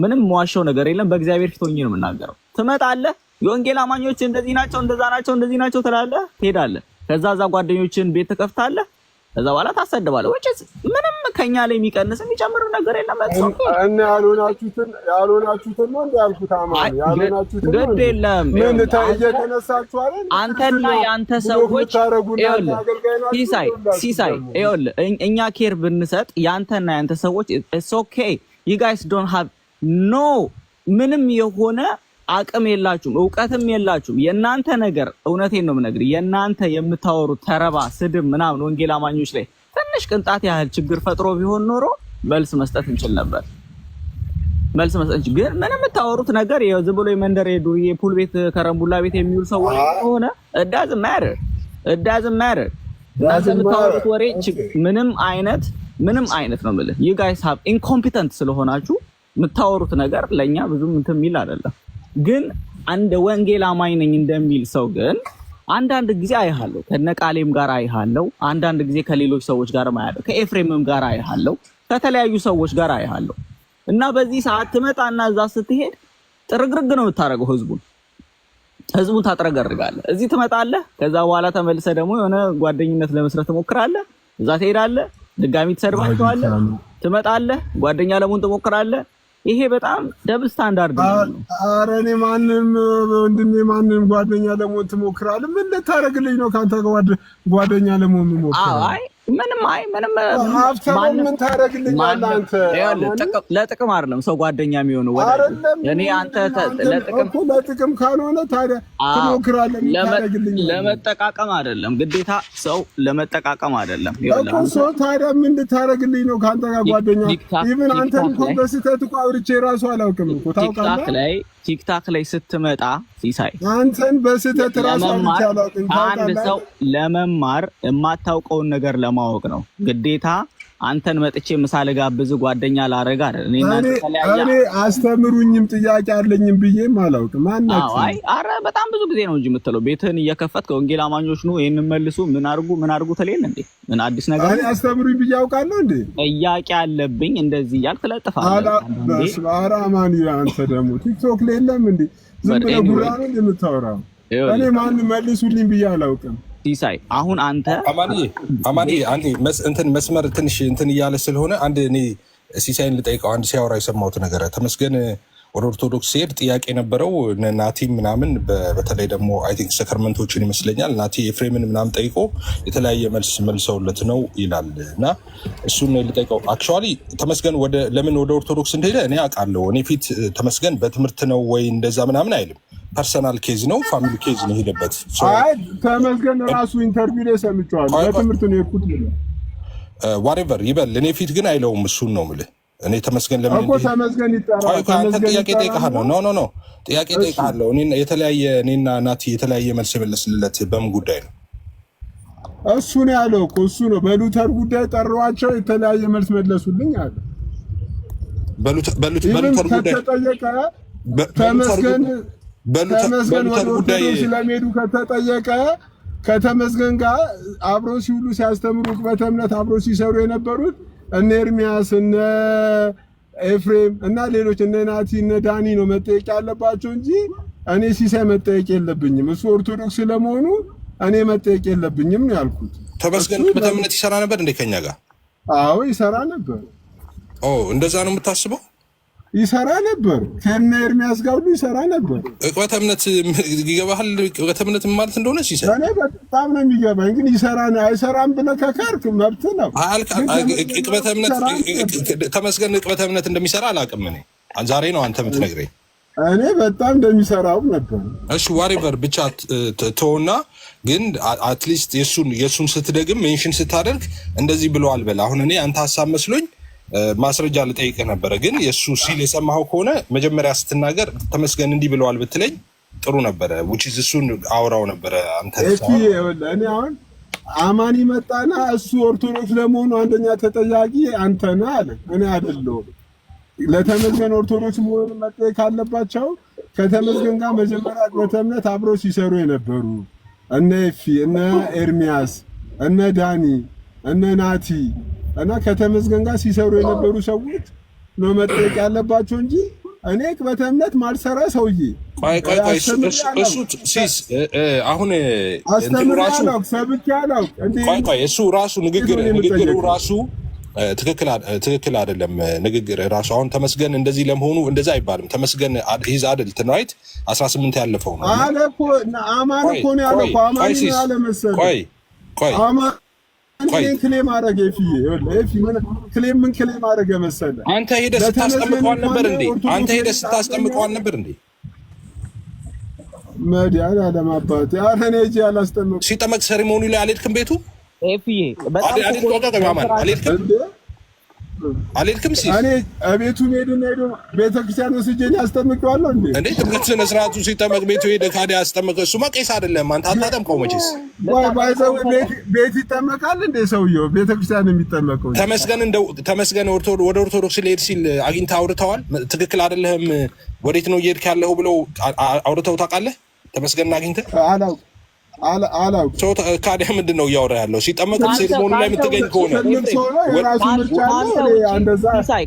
ምንም ዋሻው ነገር የለም። በእግዚአብሔር ፊት ሆኜ ነው የምናገረው። ትመጣለህ፣ የወንጌል አማኞች እንደዚህ ናቸው፣ እንደዛ ናቸው፣ እንደዚህ ናቸው ትላለህ፣ ትሄዳለህ። ከዛ ጓደኞችን ቤት ትከፍታለህ። ከዛ በኋላ ታሰድባለህ። ወጭስ ምንም ከኛ ላይ የሚቀንስ የሚጨምር ነገር የለም። እና ያልሆናችሁትን ነው እንዳልኩት አማን ያልሆናችሁትን ግድ የለም። ምን እየተነሳችሁ አይደል? አንተና ያንተ ሰዎች ሲሳይ ይኸውልህ እኛ ኬር ብንሰጥ ያንተና ያንተ ሰዎች it's okay you guys don't have no ምንም የሆነ አቅም የላችሁም፣ እውቀትም የላችሁም። የናንተ ነገር እውነቴን ነው የምነግርህ፣ የናንተ የምታወሩት ተረባ ስድብ ምናምን ወንጌል አማኞች ላይ ትንሽ ቅንጣት ያህል ችግር ፈጥሮ ቢሆን ኖሮ መልስ መስጠት እንችል ነበር። ግን ምንም የምታወሩት ነገር ዝም ብሎ የመንደር የዱርዬ ፑል ቤት ከረምቡላ ቤት የሚውል ሰዎች ሆነ it doesn't matter እናንተ የምታወሩት ወሬ ምንም አይነት ነው የምልህ። you guys have incompetent ስለሆናችሁ የምታወሩት ነገር ለኛ ብዙም እንትን የሚል አይደለም። ግን አንድ ወንጌል አማኝ ነኝ እንደሚል ሰው ግን አንዳንድ ጊዜ አይሃለሁ፣ ከነቃሌም ጋር አይሃለሁ፣ አንዳንድ ጊዜ ከሌሎች ሰዎች ጋር ማያለው፣ ከኤፍሬምም ጋር አይሃለሁ፣ ከተለያዩ ሰዎች ጋር አይሃለሁ። እና በዚህ ሰዓት ትመጣና እዛ ስትሄድ ጥርግርግ ነው የምታደርገው። ህዝቡን ታጥረገርጋለህ። እዚህ ትመጣለህ፣ ከዛ በኋላ ተመልሰህ ደግሞ የሆነ ጓደኝነት ለመስረት ትሞክራለህ። እዛ ትሄዳለህ፣ ድጋሚ ትሰድባቸዋለህ፣ ትመጣለህ፣ ጓደኛ ለመሆን ትሞክራለህ። ይሄ በጣም ደብል ስታንዳርድ ነው። ኧረ እኔ ወንድሜ ማንንም ጓደኛ ለመሆን ትሞክራለህ? ምን ልታደርግልኝ ነው ካንተ ጓደኛ ለመሆን የምሞክረው? ምንም ምን ታደርግልኛለህ አንተ? ለጥቅም አይደለም ሰው ጓደኛ የሚሆነው እኔ አንተ ለጥቅም ካልሆነ ታዲያ ትሞክራለህ? ለመጠቃቀም አይደለም ግዴታ፣ ሰው ለመጠቃቀም አይደለም እኮ ሰው። ታዲያ ምን ልታደርግልኝ ነው ካንተ ጋር ጓደኛ? ኢቭን አንተ እንኳን በስህተት እኮ አውርቼ ራሱ አላውቅም እኮ ታውቃለህ። ቲክታክ ላይ ስትመጣ ሲሳይ አንተን በስህተት ራሱ አውርቼ አላውቅም። አንድ ሰው ለመማር የማታውቀውን ነገር ለማወቅ ነው ግዴታ። አንተን መጥቼ ምሳሌ ጋብዝ ጓደኛ ላረጋ አይደል? እኔ አስተምሩኝም ጥያቄ አለኝም ብዬም አላውቅም። ማናችሁ? አረ በጣም ብዙ ጊዜ ነው እንጂ የምትለው ቤትህን እየከፈትክ ወንጌል አማኞች ነው ይሄንን መልሱ ምን አርጉ ተለየን እንዴ? ምን አዲስ ነገር እኔ አስተምሩኝ ብዬ አውቃለሁ እንዴ? ጥያቄ አለብኝ እንደዚህ እያልክ ትለጥፋለህ። ኧረ አማን አንተ ደግሞ ቲክቶክ ላይ የለም እንዴ? ዝም ብለህ ጉራ ነው እንደምታወራው። እኔ ማን መልሱልኝ ብዬ አላውቅም። ሲሳይ አሁን አንተ አማኒ አንዴ መስመር ትንሽ እንትን እያለ ስለሆነ አንድ እኔ ሲሳይን ልጠይቀው። አንድ ሲያወራ የሰማሁት ነገር ተመስገን ወደ ኦርቶዶክስ ሲሄድ ጥያቄ ነበረው ናቲ ምናምን፣ በተለይ ደግሞ አይ ቲንክ ሰክርመንቶችን ይመስለኛል ናቲ ኤፍሬምን ምናምን ጠይቆ የተለያየ መልስ መልሰውለት ነው ይላል። እና እሱን ልጠይቀው። አክቹዋሊ ተመስገን ለምን ወደ ኦርቶዶክስ እንደሄደ እኔ አውቃለሁ። እኔ ፊት ተመስገን በትምህርት ነው ወይ እንደዛ ምናምን አይልም። ፐርሰናል ኬዝ ነው፣ ፋሚሊ ኬዝ ነው ሄደበት። አይ ተመስገን ራሱ ኢንተርቪው ላይ ሰምቼዋለሁ። በትምህርት ነው የኩት ነው ዋትኤቨር ይበል። እኔ ፊት ግን አይለውም። እሱን ነው የምልህ። እኔ ተመስገን ለምን እኮ ተመስገን ይጣራል። ጥያቄ ጠይቃለሁ። ኖ ጥያቄ ጠይቃለሁ። እኔና ናቲ የተለያየ መልስ የመለስንለት በምን ጉዳይ ነው? እሱ ነው ያለው እኮ እሱ ነው። በሉተር ጉዳይ ጠሯቸው፣ የተለያየ መልስ መለሱልኝ አለ። በሉተር ጉዳይ ከተጠየቀ ተመስገን ወደ ኦርቶዶክስ ስለሚሄዱ ከተጠየቀ ከተመስገን ጋር አብሮ ሲውሉ ሲያስተምሩ በእምነት አብሮ ሲሰሩ የነበሩት እነ ኤርሚያስ እነ ኤፍሬም እና ሌሎች እነ ናቲ እነ ዳኒ ነው መጠየቅ ያለባቸው እንጂ እኔ ሲሳይ መጠየቅ የለብኝም። እሱ ኦርቶዶክስ ስለመሆኑ እኔ መጠየቅ የለብኝም ነው ያልኩት። ተመስገን በእምነት ይሰራ ነበር እንደ ከኛ ጋር? አዎ ይሰራ ነበር። እንደዛ ነው የምታስበው? ይሰራ ነበር። ከነ ኤርሚያስ ጋር ሁሉ ይሰራ ነበር። ዕቅበተ እምነት ይገባሃል? ዕቅበተ እምነት ማለት እንደሆነ ሲሰራ እኔ በጣም ነው የሚገባኝ። ግን ይሰራ ነው አይሰራም ብለህ ከካርክ መብት ነው። ዕቅበተ እምነት ተመስገን ዕቅበተ እምነት እንደሚሰራ አላውቅም። እኔ ዛሬ ነው አንተ የምትነግረኝ። እኔ በጣም እንደሚሰራው ነበር። እሺ ዋሬቨር ብቻ ተውና፣ ግን አትሊስት የሱን ስትደግም ሜንሽን ስታደርግ እንደዚህ ብለዋል በል። አሁን እኔ አንተ ሀሳብ መስሎኝ ማስረጃ ልጠይቅህ ነበረ። ግን የሱ ሲል የሰማኸው ከሆነ መጀመሪያ ስትናገር ተመስገን እንዲህ ብለዋል ብትለኝ ጥሩ ነበረ። ውጪ እሱን አውራው ነበረ። አንተ እኔ አሁን አማኒ መጣና እሱ ኦርቶዶክስ ለመሆኑ አንደኛ ተጠያቂ አንተ ነህ አለ። እኔ አይደለሁም። ለተመስገን ኦርቶዶክስ መሆኑ መጠየቅ ካለባቸው ከተመስገን ጋር መጀመሪያ ዕቅበተ እምነት አብረው ሲሰሩ የነበሩ እነ ኤፊ፣ እነ ኤርሚያስ፣ እነ ዳኒ፣ እነ ናቲ እና ከተመስገን ጋር ሲሰሩ የነበሩ ሰዎች ነው መጠየቅ ያለባቸው እንጂ እኔ ዕቅበተ እምነት ማልሰራ ሰውዬ አሁን እሱ ራሱ ንግግሩ ራሱ ትክክል አይደለም። ንግግር ራሱ አሁን ተመስገን እንደዚህ ለመሆኑ እንደዛ አይባልም። ተመስገን ሂዝ አድልት ራይት 18 ያለፈው ነው አለ እኮ አማን እኮ ነው ያለው እኮ አማን ያለ መሰለኝ። አማን ክሌም አደረገ ክሌም አደረገ መሰለህ። አንተ ሄደህ ስታስጠምቀው አልነበር እንዴ? መዲያን አለማባት ያረኔ እጂ ያላስጠምቀው ሲጠመቅ ሴሪሞኒ ላይ አልሄድክም? ቤቱ ኤፍዬ በጣም አልሄድክም? እኔ ቤቱ ሄዶ ቤተክርስቲያን ወስጄ አስጠምቀዋለሁ እንዴ? ጥምቀት ስነ ስርዓቱ ሲጠመቅ ቤቱ ሄደህ ካዲያ አስጠመቀ። እሱማ ቄስ አይደለም። አንተ አታጠምቀው መቼስ። ቤት ይጠመቃል እንዴ ሰውየው? ቤተክርስቲያን የሚጠመቀው ተመስገን ወደ ኦርቶዶክስ ሊሄድ ሲል አግኝተህ አውርተዋል? ትክክል አይደለህም፣ ወዴት ነው እየሄድክ ያለኸው ብለው አውርተው ታውቃለህ? ተመስገንን አግኝተህ ሰው ካዲያ ምንድን ነው እያወራ ያለው? ሲጠመቅ ሴሪሞኒ ላይ የምትገኝ ከሆነ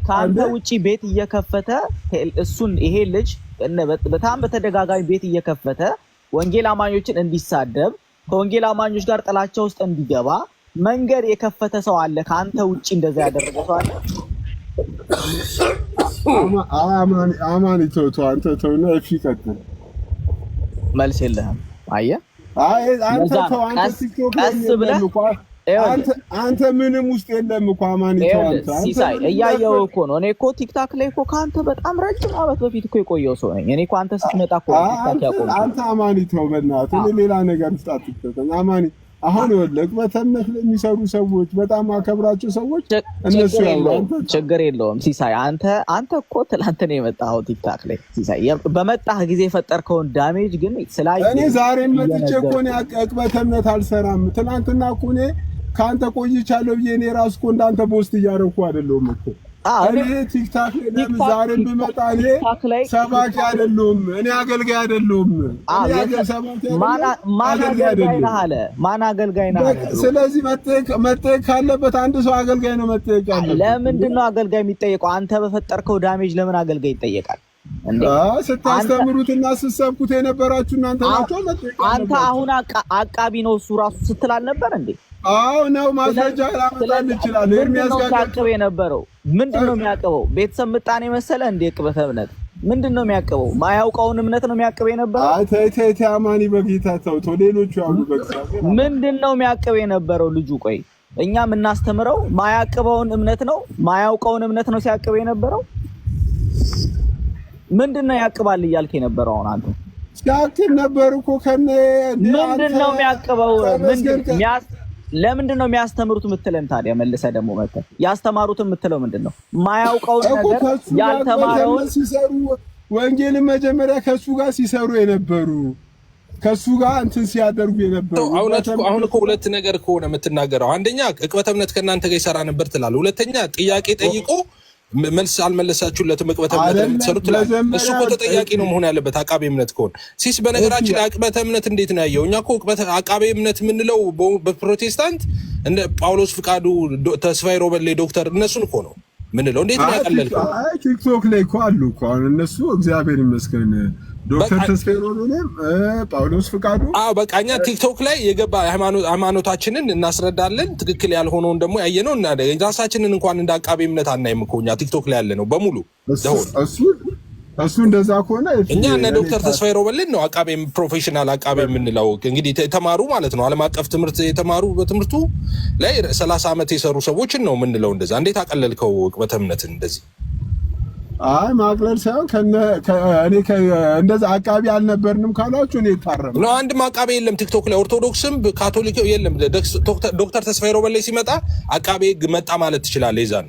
ከአንተ ውጭ ቤት እየከፈተ እሱን ይሄ ልጅ በጣም በተደጋጋሚ ቤት እየከፈተ ወንጌል አማኞችን እንዲሳደብ ከወንጌል አማኞች ጋር ጥላቻ ውስጥ እንዲገባ መንገድ የከፈተ ሰው አለ? ከአንተ ውጭ እንደዛ ያደረገ ሰው አለ? አማን ተውቶ አንተ ተውና ይቀጥል። መልስ የለህም። አየህ አንተ ምንም ውስጥ የለም እኮ አማን ተው። ሲሳይ እያየው እኮ ነው። እኔ እኮ ቲክታክ ላይ እኮ ከአንተ በጣም ረጅም ዓመት በፊት እኮ የቆየው ሰው ነኝ። እኔ እኮ አንተ ስትመጣ እኮ ቲክታክ ያቆምኩት። አንተ አማን ተው በእናትህ። እኔ ሌላ ነገር ውስጥ አትከተኝ አማን። አሁን ይኸውልህ ዕቅበተ እምነት ለሚሰሩ ሰዎች በጣም አከብራቸው ሰዎች እነሱ ችግር የለውም። ሲሳይ አንተ እኮ ትላንት ነው የመጣኸው ቲክታክ ላይ። ሲሳይ በመጣህ ጊዜ የፈጠርከውን ዳሜጅ ግን ስላየሁ እኔ ዛሬም መጥቼ እኮ ነው ዕቅበተ እምነት አልሰራም። ትናንትና እኮ እኔ ከአንተ ቆይቻለሁ ብዬ እኔ ራሱ እኮ እንዳንተ ፖስት እያደረኩ አይደለሁም እኮ እኔ ቲክታክ ላይ ዛሬም ብመጣ እኔ ሰባኪ አይደለሁም፣ እኔ አገልጋይ አይደለሁም። ማን አገልጋይ ነህ አለ? ስለዚህ መጠየቅ ካለበት አንድ ሰው አገልጋይ ነው መጠየቅ ያለበት። ለምንድን ነው አገልጋይ የሚጠየቀው? አንተ በፈጠርከው ዳሜጅ ለምን አገልጋይ ይጠየቃል? ስታስተምሩትና ስትሰብኩት የነበራችሁ እናንተ ናችሁ። አንተ አሁን አቃቢ ነው እሱ ራሱ ስትል አልነበር እንዴ? አዎ ነው። ማስረጃ ላመጣል ይችላል። የሚያስጋግጥ የነበረው ምንድነው የሚያቀበው? ቤተሰብ ምጣኔ መሰለ እንደ ዕቅበተ እምነት ምንድነው የሚያቀበው? ማያውቀውን እምነት ነው የሚያቀበው የነበረው። ተይ አማኒ በጌታ ተውቶ ሌሎቹ ያሉ በእግዚአብሔር ምንድነው የሚያቀበው የነበረው? ልጁ ቆይ እኛ የምናስተምረው ማያቀበውን እምነት ነው፣ ማያውቀውን እምነት ነው ሲያቀበው የነበረው። ምንድነው ያቀባል እያልክ የነበረው? አሁን አንተ ሲያክል ነበር እኮ ከነ ምንድነው የሚያቀበው? ለምንድን ነው የሚያስተምሩት የምትለን ታዲያ? መልሰህ ደግሞ መተህ ያስተማሩት የምትለው ምንድን ነው? ማያውቀውን ነገር ያልተማረውን ሲሰሩ ወንጌልን መጀመሪያ ከሱ ጋር ሲሰሩ የነበሩ ከሱ ጋር እንትን ሲያደርጉ የነበሩ አሁን እኮ ሁለት ነገር ከሆነ የምትናገረው፣ አንደኛ ዕቅበተ እምነት ከእናንተ ጋር ይሰራ ነበር ትላለህ። ሁለተኛ ጥያቄ ጠይቆ መልስ አልመለሳችሁለትም። ዕቅበተ እምነት የምትሰሩት እሱ እኮ ተጠያቂ ነው መሆን ያለበት አቃቤ እምነት ከሆነ። ሲስ በነገራችን ላይ ዕቅበተ እምነት እንዴት ነው ያየው? እኛ እኮ አቃቤ እምነት የምንለው በፕሮቴስታንት እንደ ጳውሎስ ፍቃዱ፣ ተስፋዬ ሮበሌ፣ ዶክተር እነሱን እኮ ነው። ምንለው? እንዴት ነው ያቀለልከው? ቲክቶክ ላይ እኮ አሉ እኮ አሁን እነሱ እግዚአብሔር ይመስገን ዶክተር ተስፋዬ ሮቤልም ጳውሎስ ፍቃዱ። በቃ እኛ ቲክቶክ ላይ የገባ ሃይማኖታችንን እናስረዳለን። ትክክል ያልሆነውን ደግሞ ያየነው እና ራሳችንን እንኳን እንደ አቃቤ እምነት አናይም እኮ እኛ ቲክቶክ ላይ ያለ ነው በሙሉ። እሱ እንደዛ ከሆነ እኛ እነ ዶክተር ተስፋዬ ሮቤልን ነው አቃቤ ፕሮፌሽናል አቃቤ የምንለው። እንግዲህ የተማሩ ማለት ነው ዓለም አቀፍ ትምህርት የተማሩ በትምህርቱ ላይ 30 ዓመት የሰሩ ሰዎችን ነው የምንለው እንደዛ። እንዴት አቀለልከው ዕቅበተ እምነትን እንደዚህ? አይ ማቅለል ሳይሆን እኔ እንደዛ አቃቤ አልነበርንም ካላችሁ እኔ ታረም ነው። አንድም አቃቤ የለም ቲክቶክ ላይ ኦርቶዶክስም ካቶሊክ የለም። ዶክተር ተስፋዬ ሮቤል ላይ ሲመጣ አቃቤ መጣ ማለት ትችላለህ። ይዛን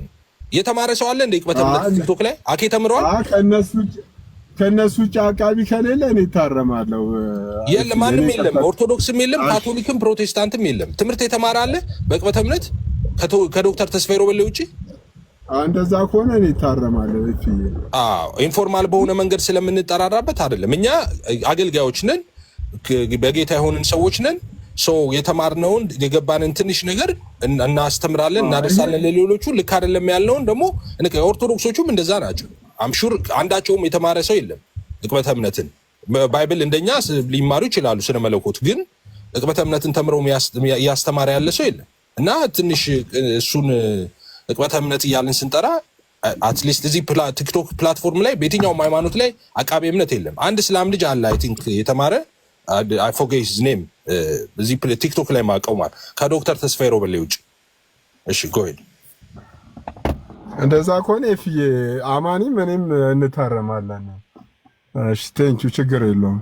የተማረ ሰው አለ እንደ ዕቅበተ እምነት ቲክቶክ ላይ አኬ ተምሯል። ከነሱ ውጭ አቃቢ ከሌለ እኔ ታረማለሁ። የለም ማንም የለም። ኦርቶዶክስም የለም፣ ካቶሊክም ፕሮቴስታንትም የለም። ትምህርት የተማረ አለ በዕቅበተ እምነት ከዶክተር ተስፋዬ ሮቤል ውጪ? እንደዛ ከሆነ እኔ ታረማለሁ። ኢንፎርማል በሆነ መንገድ ስለምንጠራራበት አይደለም። እኛ አገልጋዮች ነን፣ በጌታ የሆንን ሰዎች ነን። የተማርነውን የገባንን ትንሽ ነገር እናስተምራለን፣ እናደርሳለን ለሌሎቹ። ልክ አይደለም ያልነውን ደግሞ ኦርቶዶክሶቹም እንደዛ ናቸው። አምሹር አንዳቸውም የተማረ ሰው የለም ዕቅበተ እምነትን። ባይብል እንደኛ ሊማሩ ይችላሉ ስነ መለኮት፣ ግን ዕቅበተ እምነትን ተምረው እያስተማረ ያለ ሰው የለም። እና ትንሽ እሱን ዕቅበተ እምነት እያልን ስንጠራ አትሊስት እዚህ ቲክቶክ ፕላትፎርም ላይ በየትኛውም ሃይማኖት ላይ አቃቤ እምነት የለም። አንድ እስላም ልጅ አለ አይ ቲንክ የተማረ አይ ፎርጌት ሂዝ ኔም እዚህ ቲክቶክ ላይ ማቀው ማለት ከዶክተር ተስፋዬ ሮቤል ውጭ። እሺ ጎሄድ። እንደዛ ከሆነ ኤፍዬ አማኒም እኔም እንታረማለን። እሺ ቴንኪው፣ ችግር የለውም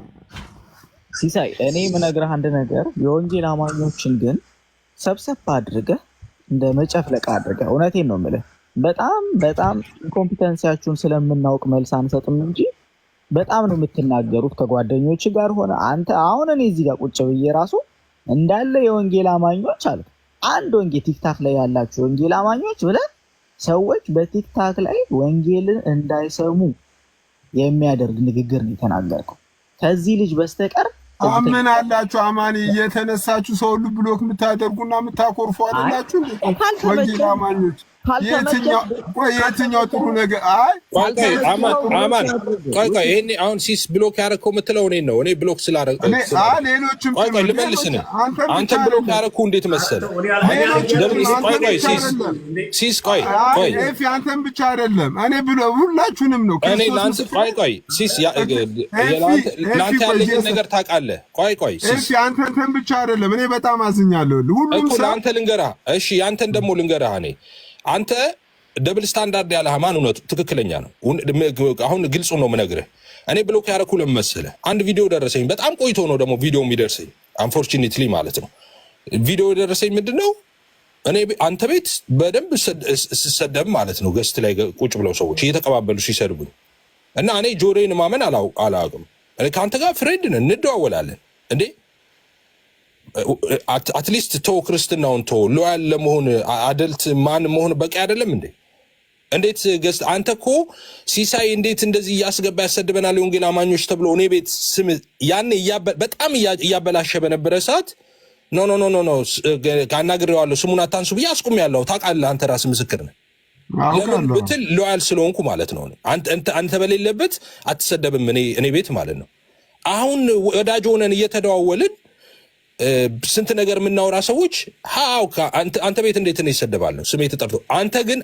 ሲሳይ። እኔ የምነግርህ አንድ ነገር የወንጌል አማኞችን ግን ሰብሰብ አድርገህ እንደ መጨፍለቅ አድርገህ፣ እውነቴን ነው የምልህ፣ በጣም ኢንኮምፒተንሲያችሁን ስለምናውቅ መልስ አንሰጥም እንጂ በጣም ነው የምትናገሩት ከጓደኞች ጋር ሆነ አንተ። አሁን እኔ እዚህ ጋር ቁጭ ብዬ ራሱ እንዳለ የወንጌል አማኞች አሉ። አንድ ወንጌል ቲክታክ ላይ ያላችሁ ወንጌል አማኞች ብለህ ሰዎች በቲክታክ ላይ ወንጌልን እንዳይሰሙ የሚያደርግ ንግግር ነው የተናገርከው። ከዚህ ልጅ በስተቀር ምን አላችሁ? አማኒ እየተነሳችሁ ሰው ሁሉ ብሎክ የምታደርጉና የምታኮርፉ አይደላችሁ ወንጌል አማኞች? የትኛው ጥሩ ነገር? አማን ቆይ ይሄኔ አሁን ሲስ ብሎክ ያደረከው የምትለው እኔን ነው። እኔ ብሎክ ሌሎችም ልመልስን። አንተ ብሎክ ያደረኩ እንዴት መሰለህ? ሲስ ቆይ አንተን ብቻ አይደለም እኔ ብሎ ሁላችሁንም ነው። እኔ ቆይ ሲስ ለአንተ ያለኝን ነገር ታውቃለህ። ቆይ ሲስ አንተን ብቻ አይደለም እኔ በጣም አዝኛለሁ። ሁሉም ሰው ለአንተ ልንገርህ። እሺ ያንተን ደግሞ ልንገርህ። እኔ አንተ ደብል ስታንዳርድ ያለ ሃይማኖት እውነቱ ትክክለኛ ነው። አሁን ግልጹ ነው የምነግርህ። እኔ ብሎክ ያደረኩ ለምን መሰለህ? አንድ ቪዲዮ ደረሰኝ። በጣም ቆይቶ ነው ደግሞ ቪዲዮ የሚደርሰኝ፣ አንፎርቹኔትሊ ማለት ነው። ቪዲዮ የደረሰኝ ምንድን ነው? እኔ አንተ ቤት በደንብ ስሰደብ ማለት ነው፣ ገስት ላይ ቁጭ ብለው ሰዎች እየተቀባበሉ ሲሰድቡኝ እና እኔ ጆሮዬን ማመን አላውቅም። እኔ ከአንተ ጋር ፍሬንድ ነን፣ እንደዋወላለን እንዴ አትሊስት ቶ ክርስትናውን ቶ ሎያል ለመሆን አደልት ማን መሆን በቂ አይደለም እንዴ? እንዴት ገስት አንተ እኮ ሲሳይ እንዴት እንደዚህ እያስገባ ያሰድበናል የወንጌል አማኞች ተብሎ እኔ ቤት ስም ያን በጣም እያበላሸ በነበረ ሰዓት ኖ አናግሬዋለሁ ስሙን አታንሱ ብዬ አስቁሜያለሁ። ታውቃለህ አንተ ራስህ ምስክር ነህ። ለምን ብትል ሎያል ስለሆንኩ ማለት ነው። አንተ በሌለበት አትሰደብም እኔ ቤት ማለት ነው። አሁን ወዳጅ ሆነን እየተደዋወልን ስንት ነገር የምናወራ ሰዎች አንተ ቤት እንዴት ነው ይሰደባለሁ ስሜ ተጠርቶ። አንተ ግን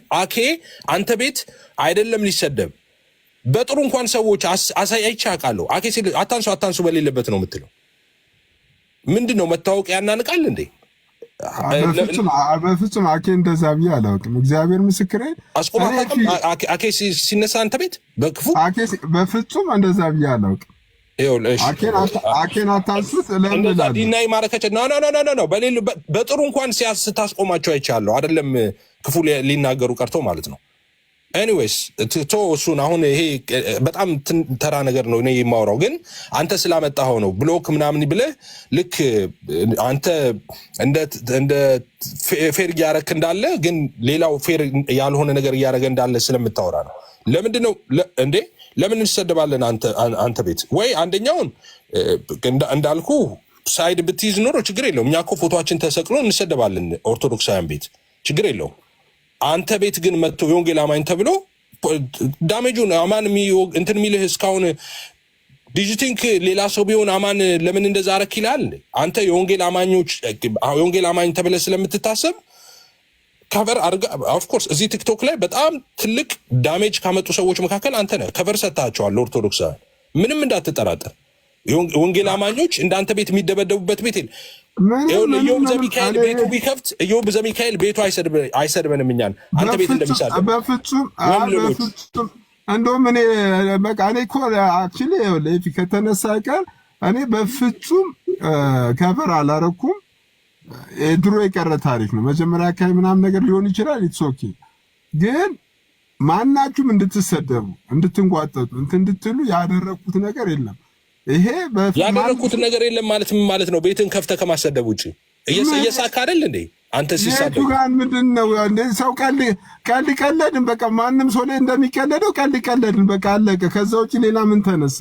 አንተ ቤት አይደለም ሊሰደብ በጥሩ እንኳን ሰዎች አሳይቼ አውቃለሁ። ሲል አታንሱ በሌለበት ነው የምትለው። ምንድን ነው መታወቅ ያናንቃል እንዴ? በፍጹም እንደዛ ብዬ አላውቅም። እግዚአብሔር ምስክሬ። አስቆማ ሲነሳ አንተ ቤት በክፉ በፍጹም እንደዛ ብዬ አላውቅም። አኬን አታንሱት ዲናይ ማረከቸ ነው በሌሉ በጥሩ እንኳን ስታስቆማቸው አይቻለሁ። አይደለም ክፉ ሊናገሩ ቀርቶ ማለት ነው። ኤኒዌይስ እሱን አሁን ይሄ በጣም ተራ ነገር ነው እኔ የማወራው። ግን አንተ ስላመጣኸው ነው ብሎክ ምናምን ብለህ ልክ አንተ እንደ ፌር እያረክ እንዳለ ግን ሌላው ፌር ያልሆነ ነገር እያረገ እንዳለ ስለምታወራ ነው። ለምንድን ነው እንዴ? ለምን እንሰደባለን? አንተ ቤት ወይ አንደኛውን እንዳልኩ ሳይድ ብትይዝ ኖሮ ችግር የለውም። እኛ እኮ ፎቶችን ተሰቅሎ እንሰደባለን ኦርቶዶክሳውያን ቤት ችግር የለውም። አንተ ቤት ግን መጥቶ የወንጌል አማኝ ተብሎ ዳሜጁን አማን እንትን የሚልህ እስካሁን ዲጂቲንክ ሌላ ሰው ቢሆን አማን ለምን እንደዛ አረክ ይላል? አንተ የወንጌል አማኝ ተብለህ ስለምትታሰብ ከቨር አድርጋ ኦፍ ኮርስ እዚህ ቲክቶክ ላይ በጣም ትልቅ ዳሜጅ ካመጡ ሰዎች መካከል አንተ ነህ። ከቨር ሰጥታቸዋል ኦርቶዶክሳውያን፣ ምንም እንዳትጠራጠር። ወንጌል አማኞች እንዳንተ ቤት የሚደበደቡበት ቤት የለም። ኢዮብ ዘሚካኤል ቤቱ ቢከፍት ኢዮብ ዘሚካኤል ቤቱ አይሰድበንም እኛን አንተ ቤት እንደሚሳደብ በፍጹም። እንደውም እኔ በቃ እኔ እኮ አክቹሊ ይኸውልህ ከተነሳ ቀር እኔ በፍጹም ከቨር አላረኩም። ድሮ የቀረ ታሪክ ነው። መጀመሪያ አካባቢ ምናምን ነገር ሊሆን ይችላል። ኢትስ ኦኬ። ግን ማናችሁም እንድትሰደቡ እንድትንጓጠጡ እንድትሉ ያደረኩት ነገር የለም። ይሄ ያደረኩት ነገር የለም ማለት ምን ማለት ነው? ቤትን ከፍተህ ከማሰደብ ውጪ እየሳካ አይደል እንዴ? አንተ ሲሳደብ ጋር ምንድነው እንዴ? ሰው ቀልድን በቃ ማንም ሰው ላይ እንደሚቀለደው ቀልድን በቃ አለቀ። ከዛ ውጪ ሌላ ምን ተነሳ?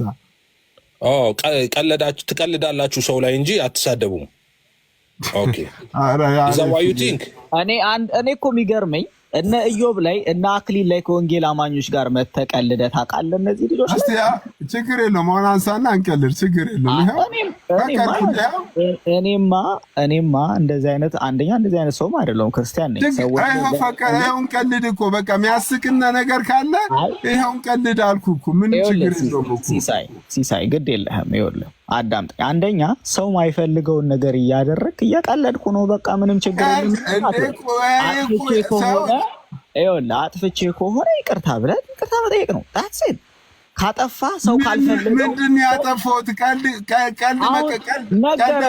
ትቀልዳላችሁ ሰው ላይ እንጂ አትሳደቡም። ኦኬ is that why you think? እኔ እኮ የሚገርመኝ እነ ኢዮብ ላይ እነ አክሊል ላይ ከወንጌል አማኞች ጋር መተቀልደህ ታውቃለህ? እነዚህ ልጆች እስቲ ችግር የለውም አሁን አንሳና እንቀልድ፣ ችግር የለውም። እኔማ እንደዚህ አይነት አንደኛ እንደዚህ አይነት ሰውም አይደለሁም፣ ክርስቲያን ነኝ። ይኸው እንቀልድ እኮ በቃ የሚያስቅና ነገር ካለ ይኸው እንቀልድ አልኩህ እኮ ምን ችግር የለውም እኮ። ሲሳይ ግድ የለህም። ይኸውልህ አዳምጠኝ። አንደኛ ሰው ማይፈልገውን ነገር እያደረግክ እያቀለድኩ ነው። በቃ ምንም ችግር የለም። አጥፍቼ ከሆነ ይቅርታ ብለህ ይቅርታ መጠየቅ ነው። ዳትስ ኢት። ካጠፋ ሰው ካልፈልግ ምንድን ነው ያጠፋሁት? ቀልድ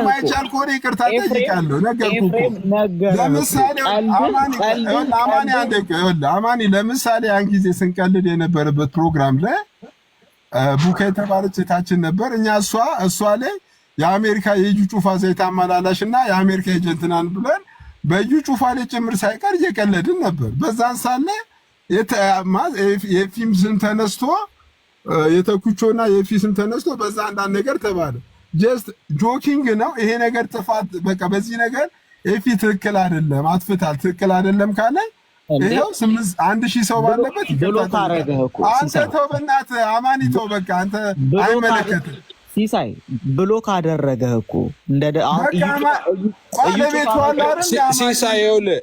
ማይቻል ከሆነ ይቅርታ ጠይቃለሁ። ነገርኩህ እኮ። ለምሳሌ አማኒ ለምሳሌ ያን ጊዜ ስንቀልድ የነበረበት ፕሮግራም ላይ ቡካ የተባለች እህታችን ነበር። እኛ እሷ ላይ የአሜሪካ የእጁ ጩፋ ዘይት አመላላሽ እና የአሜሪካ ኤጀንትናን ብለን በእጁ ጩፋ ላይ ጭምር ሳይቀር እየቀለድን ነበር። በዛን ሳለ የፊም ስም ተነስቶ የተኩቾና የፊ ስም ተነስቶ በዛ አንዳንድ ነገር ተባለ። ጀስት ጆኪንግ ነው ይሄ ነገር ጥፋት በቃ በዚህ ነገር ኤፊ ትክክል አይደለም አጥፍታል ትክክል አይደለም ካለ ይሄው 1000 ሰው ባለበት ብሎክ አደረገህ እኮ። አንተ ተው በእናትህ አማኒ ተው በቃ አንተ አይመለከትም። ሲሳይ ብሎክ አደረገህ እኮ ሲሳይ ይኸውልህ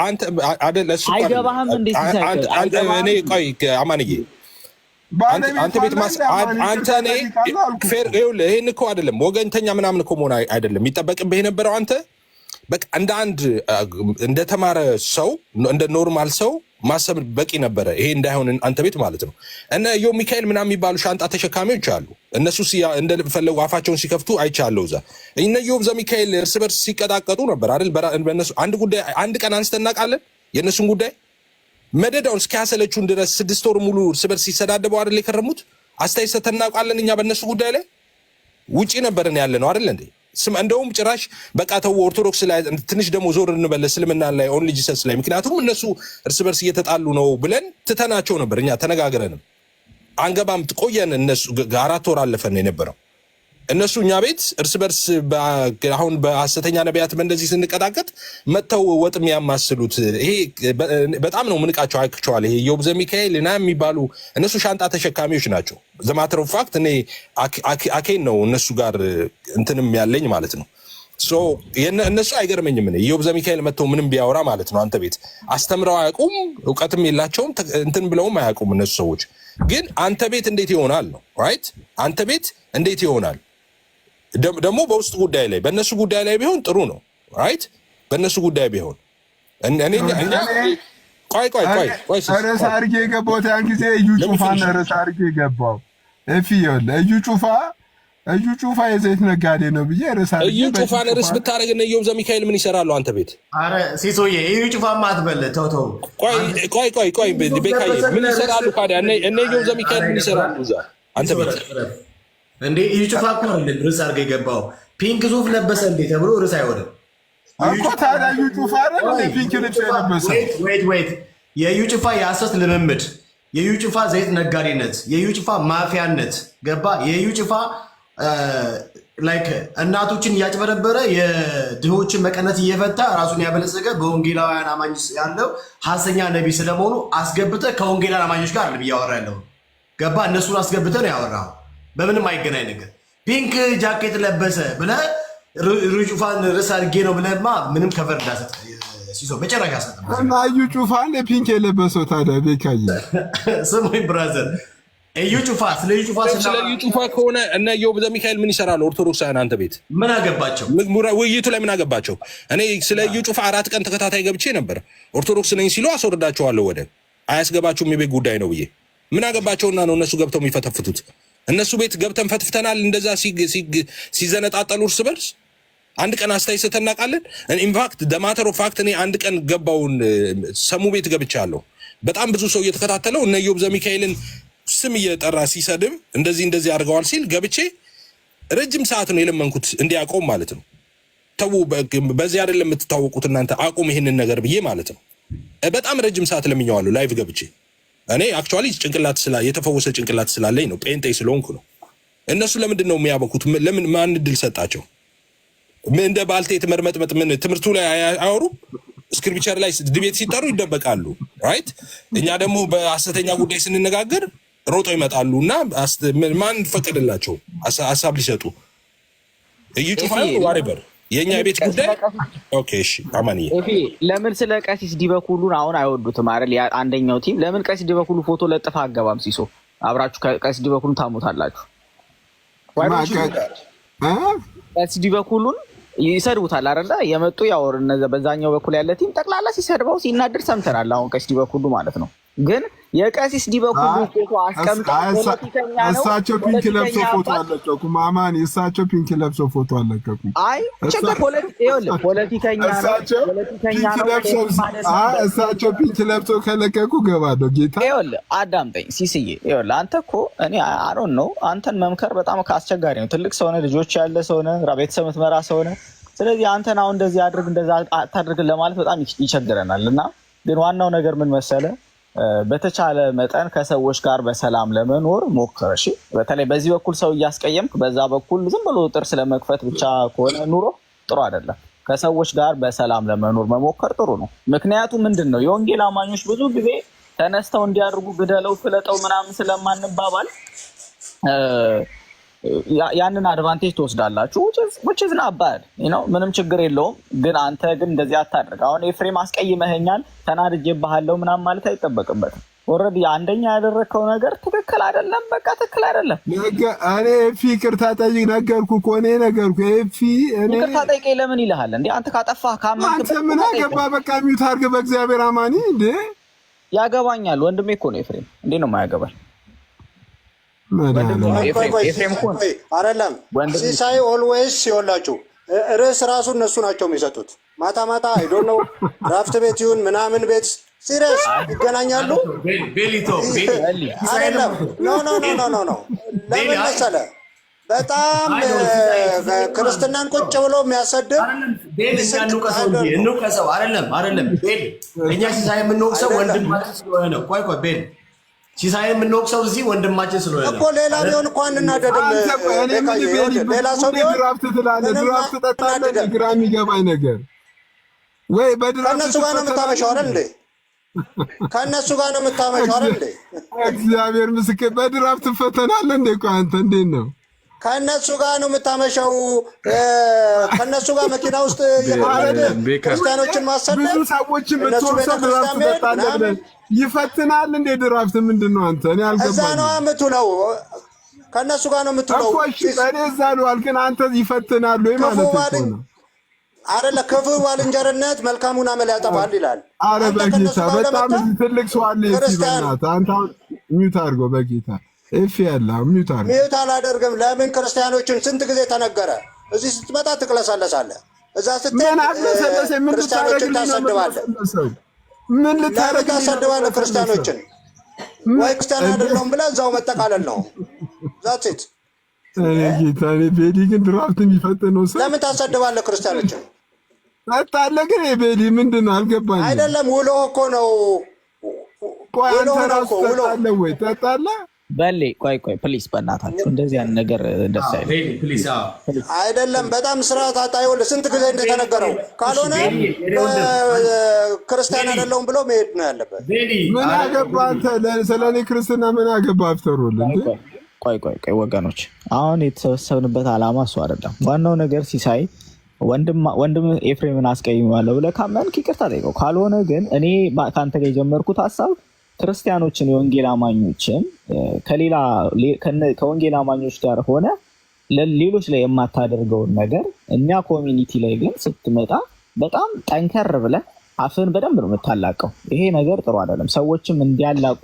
አንተ አይደለ እሱ አይገባህም እንዴ ሲሳይ? እኔ ቆይ አማንዬ አንተ ቤት አንተ እኔ ፌር ይኸውልህ ይሄን እኮ አይደለም ወገንተኛ ምናምን እኮ መሆን አይደለም የሚጠበቅብህ የነበረው አንተ በቃ እንደተማረ ሰው እንደ ኖርማል ሰው ማሰብ በቂ ነበረ። ይሄ እንዳይሆን አንተ ቤት ማለት ነው። እነ ኢዮብ ሚካኤል ምናምን የሚባሉ ሻንጣ ተሸካሚዎች አሉ። እነሱ እንደፈለጉ አፋቸውን ሲከፍቱ አይቻለሁ። እዛ እነ ኢዮብ ዘሚካኤል እርስ በርስ ሲቀጣቀጡ ነበር አይደል? በእነሱ አንድ ቀን አንስተን እናውቃለን? የእነሱን ጉዳይ መደዳውን እስኪያሰለቹን ድረስ 6 ወር ሙሉ እርስ በርስ ሲሰዳደበው አይደል የከረሙት? አስተያየት ሰጥተን እናውቃለን እኛ በእነሱ ጉዳይ ላይ ውጪ ነበርን ያለ ነው አይደል እንዴ? እንደውም ጭራሽ በቃ ተው ኦርቶዶክስ ላይ ትንሽ ደግሞ ዞር እንበል እስልምና ላይ ኦንሊ ጂሰስ ላይ ምክንያቱም እነሱ እርስ በርስ እየተጣሉ ነው ብለን ትተናቸው ነበር። እኛ ተነጋግረንም አንገባም ቆየን። እነሱ 4 ወር አለፈን የነበረው እነሱ እኛ ቤት እርስ በርስ አሁን በሐሰተኛ ነቢያት በእንደዚህ ስንቀጣቀጥ መተው ወጥ የሚያማስሉት ይሄ በጣም ነው ምንቃቸው። አይክቸዋል ይሄ ኢዮብ ዘሚካኤል እና የሚባሉ እነሱ ሻንጣ ተሸካሚዎች ናቸው። ዘማተር ኦፍ ፋክት እኔ አኬን ነው እነሱ ጋር እንትንም ያለኝ ማለት ነው። ሶ እነሱ አይገርመኝም። እኔ ኢዮብ ዘሚካኤል መተው ምንም ቢያወራ ማለት ነው አንተ ቤት አስተምረው አያውቁም፣ እውቀትም የላቸውም፣ እንትን ብለውም አያውቁም እነሱ ሰዎች። ግን አንተ ቤት እንዴት ይሆናል ነው ራይት? አንተ ቤት እንዴት ይሆናል? ደግሞ በውስጥ ጉዳይ ላይ በእነሱ ጉዳይ ላይ ቢሆን ጥሩ ነው ራይት? በእነሱ ጉዳይ ቢሆን እኛ ቆይ ርዕስ አድርጌ የገባሁት ያን ጊዜ እዩ ጩፋን ርዕስ አድርጌ የገባው እዩ ጩፋ የዘይት ነጋዴ ነው ብዬ ርዕስ አድርጌ እዩ ጩፋን ርዕስ ብታደርግ እነ ኢዮብ ዘሚካኤል ምን ይሰራሉ አንተ ቤት? ኧረ ሲሶዬ እዩ ጩፋማ አትበል ተው። ቆይ ቤካዬ ምን ይሰራሉ ታዲያ? እነ ኢዮብ ዘሚካኤል ምን ይሰራሉ እዛ አንተ ቤት? እንዴ እዩ ጩፋ እኮ አይደለም ርዕስ አድርገህ የገባው። ፒንክ ሱፍ ለበሰ እንዴ ተብሎ ርዕስ አይሆንም እኮ ታዲያ። እዩ ጩፋ አይደል ፒንክ ልብስ የለበሰ? ዌይት የእዩ ጩፋ የሐሰት ልምምድ፣ የእዩ ጩፋ ዘይት ነጋዴነት፣ የእዩ ጩፋ ማፊያነት ገባ። የእዩ ጩፋ ላይክ እናቶችን እያጭበረበረ የድሆችን መቀነት እየፈታ ራሱን ያበለጸገ በወንጌላውያን አማኝ ያለው ሐሰተኛ ነቢይ ስለመሆኑ አስገብተ ከወንጌላውያን አማኞች ጋር አይደለም እያወራ ያለው። ገባ? እነሱን አስገብተ ነው ያወራው። በምንም አይገናኝ ነገር። ፒንክ ጃኬት ለበሰ ብለህ ጩፋን ርዕስ አድርጌ ነው ብለህማ ምንም ከቨር እንዳሰጥ ሲሶ መጨረሻ ሰጠ እና እዩ ጩፋን ፒንክ የለበሰው ታዲያ ቤካዬ ስሙኝ ብራዘር እዩ ጩፋ ስለ እዩ ጩፋ ከሆነ እነ ኢዮብ ዘሚካኤል ምን ይሰራሉ? ኦርቶዶክሳውያን አንተ ቤት ምን አገባቸው? ውይይቱ ላይ ምን አገባቸው? እኔ ስለ እዩ ጩፋ 4 ቀን ተከታታይ ገብቼ ነበር። ኦርቶዶክስ ነኝ ሲሉ አስወርዳቸዋለሁ። ወደ አያስገባችሁም የቤት ጉዳይ ነው ብዬ ምን አገባቸውና ነው እነሱ ገብተው የሚፈተፍቱት? እነሱ ቤት ገብተን ፈትፍተናል። እንደዛ ሲዘነጣጠሉ እርስ በርስ አንድ ቀን አስተያየት ሰተን እናውቃለን? ኢንፋክት ደማተር ኦፍ ፋክት እኔ አንድ ቀን ገባውን ሰሙ ቤት ገብቻለሁ። በጣም ብዙ ሰው እየተከታተለው እነ ኢዮብ ዘሚካኤልን ስም እየጠራ ሲሰድብ እንደዚህ አድርገዋል ሲል ገብቼ ረጅም ሰዓት ነው የለመንኩት እንዲያቆም ማለት ነው። ተው በዚህ አይደለም የምትታወቁት እናንተ አቁም ይሄንን ነገር ብዬ ማለት ነው። በጣም ረጅም ሰዓት ለምኜዋለሁ ላይቭ ገብቼ። እኔ አክቹአሊ ጭንቅላት የተፈወሰ ጭንቅላት ስላለኝ ነው፣ ጴንጤ ስለሆንኩ ነው። እነሱ ለምንድን ነው የሚያበኩት? ለምን ማን እድል ሰጣቸው? እንደ ባልቴት መርመጥመጥ ምን ትምህርቱ ላይ አያወሩ? ስክሪፕቸር ላይ ዲቤት ሲጠሩ ይደበቃሉ። ራይት? እኛ ደግሞ በሐሰተኛ ጉዳይ ስንነጋገር ሮጦ ይመጣሉ እና ማን ፈቀደላቸው ሀሳብ ሊሰጡ? እይጩፋል ዋሬበር የኛ የቤት ጉዳይ ኦኬ። እሺ አማንዬ ለምን ስለ ቀሲስ ዲበኩሉን አሁን አይወዱትም አይደል? አንደኛው ቲም ለምን ቀሲስ ዲበኩሉ ፎቶ ለጥፋ አገባም? ሲሶ አብራችሁ ቀሲስ ዲበኩሉን ታሞታላችሁ። ቀሲስ ዲበኩሉን ይሰድቡታል አይደል? የመጡ ያወር እነዛ በዛኛው በኩል ያለ ቲም ጠቅላላ ሲሰድበው ሲናደር ሰምተናል። አሁን ቀሲስ ዲበኩሉ ማለት ነው። ግን የቀሲስ ዲበኩሉ ፎቶ አስቀምጠው እሳቸው ፒንክ ለብሶ ፎቶ አለቀቁ። ማማን እሳቸው ፒንክ ለብሶ ፎቶ አለቀቁ። አይ ችግር ፖለቲከኛ ነው። እሳቸው ፒንክ ለብሶ ከለቀቁ ገባለሁ። ጌታ ይኸውልህ አዳምጠኝ ሲስዬ፣ ይኸውልህ አንተ እኮ እኔ አሮን ነው አንተን መምከር በጣም አስቸጋሪ ነው። ትልቅ ሰው ነህ፣ ልጆች ያለ ሰው ነህ፣ ቤተሰብ የምትመራ ሰው ነህ። ስለዚህ አንተን አሁን እንደዚህ አድርግ እንደዛ አታድርግ ለማለት በጣም ይቸግረናል። እና ግን ዋናው ነገር ምን መሰለህ በተቻለ መጠን ከሰዎች ጋር በሰላም ለመኖር ሞክር። እሺ፣ በተለይ በዚህ በኩል ሰው እያስቀየምክ በዛ በኩል ዝም ብሎ ጥርስ ለመክፈት ብቻ ከሆነ ኑሮ ጥሩ አይደለም። ከሰዎች ጋር በሰላም ለመኖር መሞከር ጥሩ ነው። ምክንያቱም ምንድን ነው የወንጌል አማኞች ብዙ ጊዜ ተነስተው እንዲያደርጉ ግደለው፣ ፍለጠው ምናምን ስለማንባባል ያንን አድቫንቴጅ ትወስዳላችሁ። which is not bad, you know ምንም ችግር የለውም። ግን አንተ ግን እንደዚህ አታድርግ። አሁን ኤፍሬም አስቀይመኸኛል ተናድጄብሃለሁ ምናምን ማለት አይጠበቅበትም። ኦልሬዲ አንደኛ ያደረከው ነገር ትክክል አይደለም። በቃ ትክክል አይደለም። እኔ ይቅርታ ጠይቅ ነገርኩህ እኮ እኔ ነገርኩህ። ይቅርታ ጠይቀኝ ለምን ይልሃል እንዴ? አንተ ካጠፋህ ካመንክ አንተ ምን አገባህ? በቃ ሚውት አድርገህ በእግዚአብሔር አማኒ እንዴ። ያገባኛል። ወንድሜ እኮ ነው ኤፍሬም። እንዴ ነው የማያገባኝ? አይደለም ሲሳይ ኦልዌይስ ሲወላችሁ ርዕስ ራሱ እነሱ ናቸው የሚሰጡት። ማታ ማታ አይ ዶንት ኖ ድራፍት ቤት ይሁን ምናምን ቤት ሲሪየስ ይገናኛሉ። አይደለም ኖ ለምን መሰለህ በጣም ክርስትናን ቁጭ ብሎ የሚያሰድብ እንውቀሰው አይደለም ቤል እኛ ሲሳይ የምንወቅሰው ወንድማችን ስለሆነ ነው። ቆይ ቤል ሲሳይ የምንወቅሰው እዚህ ወንድማችን ስለሆነ ነው እኮ። ሌላ ቢሆን እኮ አንናደድም። ሌላ ሰው ቢሆን ድራፍት ትላለህ፣ ድራፍት ጠጣለህ። ግራ የሚገባኝ ነገር ወይ በድራፍት ከእነሱ ጋር ነው የምታመሸው አይደል እንዴ? ከእነሱ ጋር ነው የምታመሸው አይደል እንዴ? እግዚአብሔር ምስክር በድራፍት ትፈተናለህ እንዴ? እኮ አንተ እንዴት ነው ከእነሱ ጋር ነው የምታመሸው? ከእነሱ ጋር መኪና ውስጥ ክርስቲያኖችን ማሰደብ ብዙ ሰዎችን ብትወቅሰው ድራፍት ትጠጣለህ ብለህ ይፈትናል እንዴ? ድራፍት ምንድን ነው አንተ? እኔ አልገባኝም። እዛ ነው የምትውለው፣ ከእነሱ ጋር ነው የምትውለው እኮ። እሺ እኔ እዛ ነው አልክን፣ አንተ ይፈትናሉ ወይ ማለት ነው አይደለ? ክፉ ባልንጀርነት መልካሙን አመል ያጠፋል ይላል። አረ በጌታ በጣም ትልቅ ሰው አለ። ይበናት አንተ ሚውት አድርገው በጌታ እፍ ያለ ሚውት አድርገው። ሚውት አላደርግም። ለምን ክርስቲያኖችን ስንት ጊዜ ተነገረ? እዚህ ስትመጣ ትቅለሳለሳለህ፣ እዛ ስትሄድ ክርስቲያኖችን ታሰድባለህ። ምን ልታረግ ታሰድባለህ? ክርስቲያኖችን ወይ ክርስቲያን አይደለሁም ብለህ እዛው መጠቃለል ነው። ዛት ኢት ጌታ ቤዲ ግን ድራፍት የሚፈትነው ሰው ለምን ታሰድባለህ? ክርስቲያኖችን ታጣለህ። ግን ቤዲ ምንድን ነው አልገባኝም። አይደለም ውሎ እኮ ነው። ቆይ አንተ ራስህ ታጣለህ ወይ? ታጣለህ በሌ ቆይ ፕሊስ በእናታችሁ እንደዚህ ያን ነገር ደስ አይደለም። በጣም ስርዓት አጣይወል ስንት ጊዜ እንደተነገረው ካልሆነ ክርስቲያን አይደለሁም ብሎ መሄድ ነው ያለበት። ምን አገባ አንተ ስለኔ ክርስትና ምን አገባ አፍተሩል እንዴ? ቆይ ወገኖች አሁን የተሰበሰብንበት ዓላማ እሱ አይደለም። ዋናው ነገር ሲሳይ ወንድም ኤፍሬምን አስቀይሜዋለሁ ብለህ ካመንክ ይቅርታ ጠይቀው። ካልሆነ ግን እኔ ከአንተ ጋር የጀመርኩት ሀሳብ ክርስቲያኖችን የወንጌል አማኞችን ከወንጌል አማኞች ጋር ሆነ ሌሎች ላይ የማታደርገውን ነገር እኛ ኮሚኒቲ ላይ ግን ስትመጣ በጣም ጠንከር ብለህ አፍን በደንብ ነው የምታላቀው። ይሄ ነገር ጥሩ አይደለም። ሰዎችም እንዲያላቁ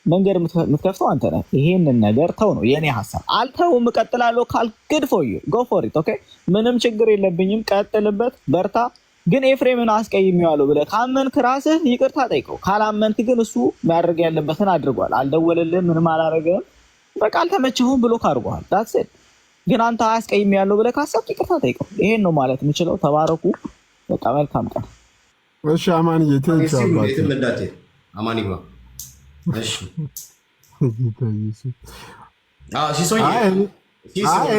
መንገድ የምትከፍተው አንተ ነህ። ይሄንን ነገር ተው ነው የኔ ሀሳብ። አልተውም እቀጥላለሁ ካልክ good for you go for it okay ምንም ችግር የለብኝም። ቀጥልበት፣ በርታ። ግን ኤፍሬምን አስቀይሜዋለሁ ብለህ ካመንክ ራስህ ይቅርታ ጠይቀው። ካላመንክ ግን እሱ ማድረግ ያለበትን አድርጓል። አልደወለልህም፣ ምንም አላደረገም። በቃ አልተመቸሁም ብሎ ካርጓል። that's it። ግን አንተ አስቀይሜዋለሁ ብለህ ካሰብክ ይቅርታ ጠይቀው። ይሄን ነው ማለት የምችለው። ተባረኩ። በቃ መልካም ቀን። እሺ አማንዬ ተንቻባት አማን ይግባ። እሺ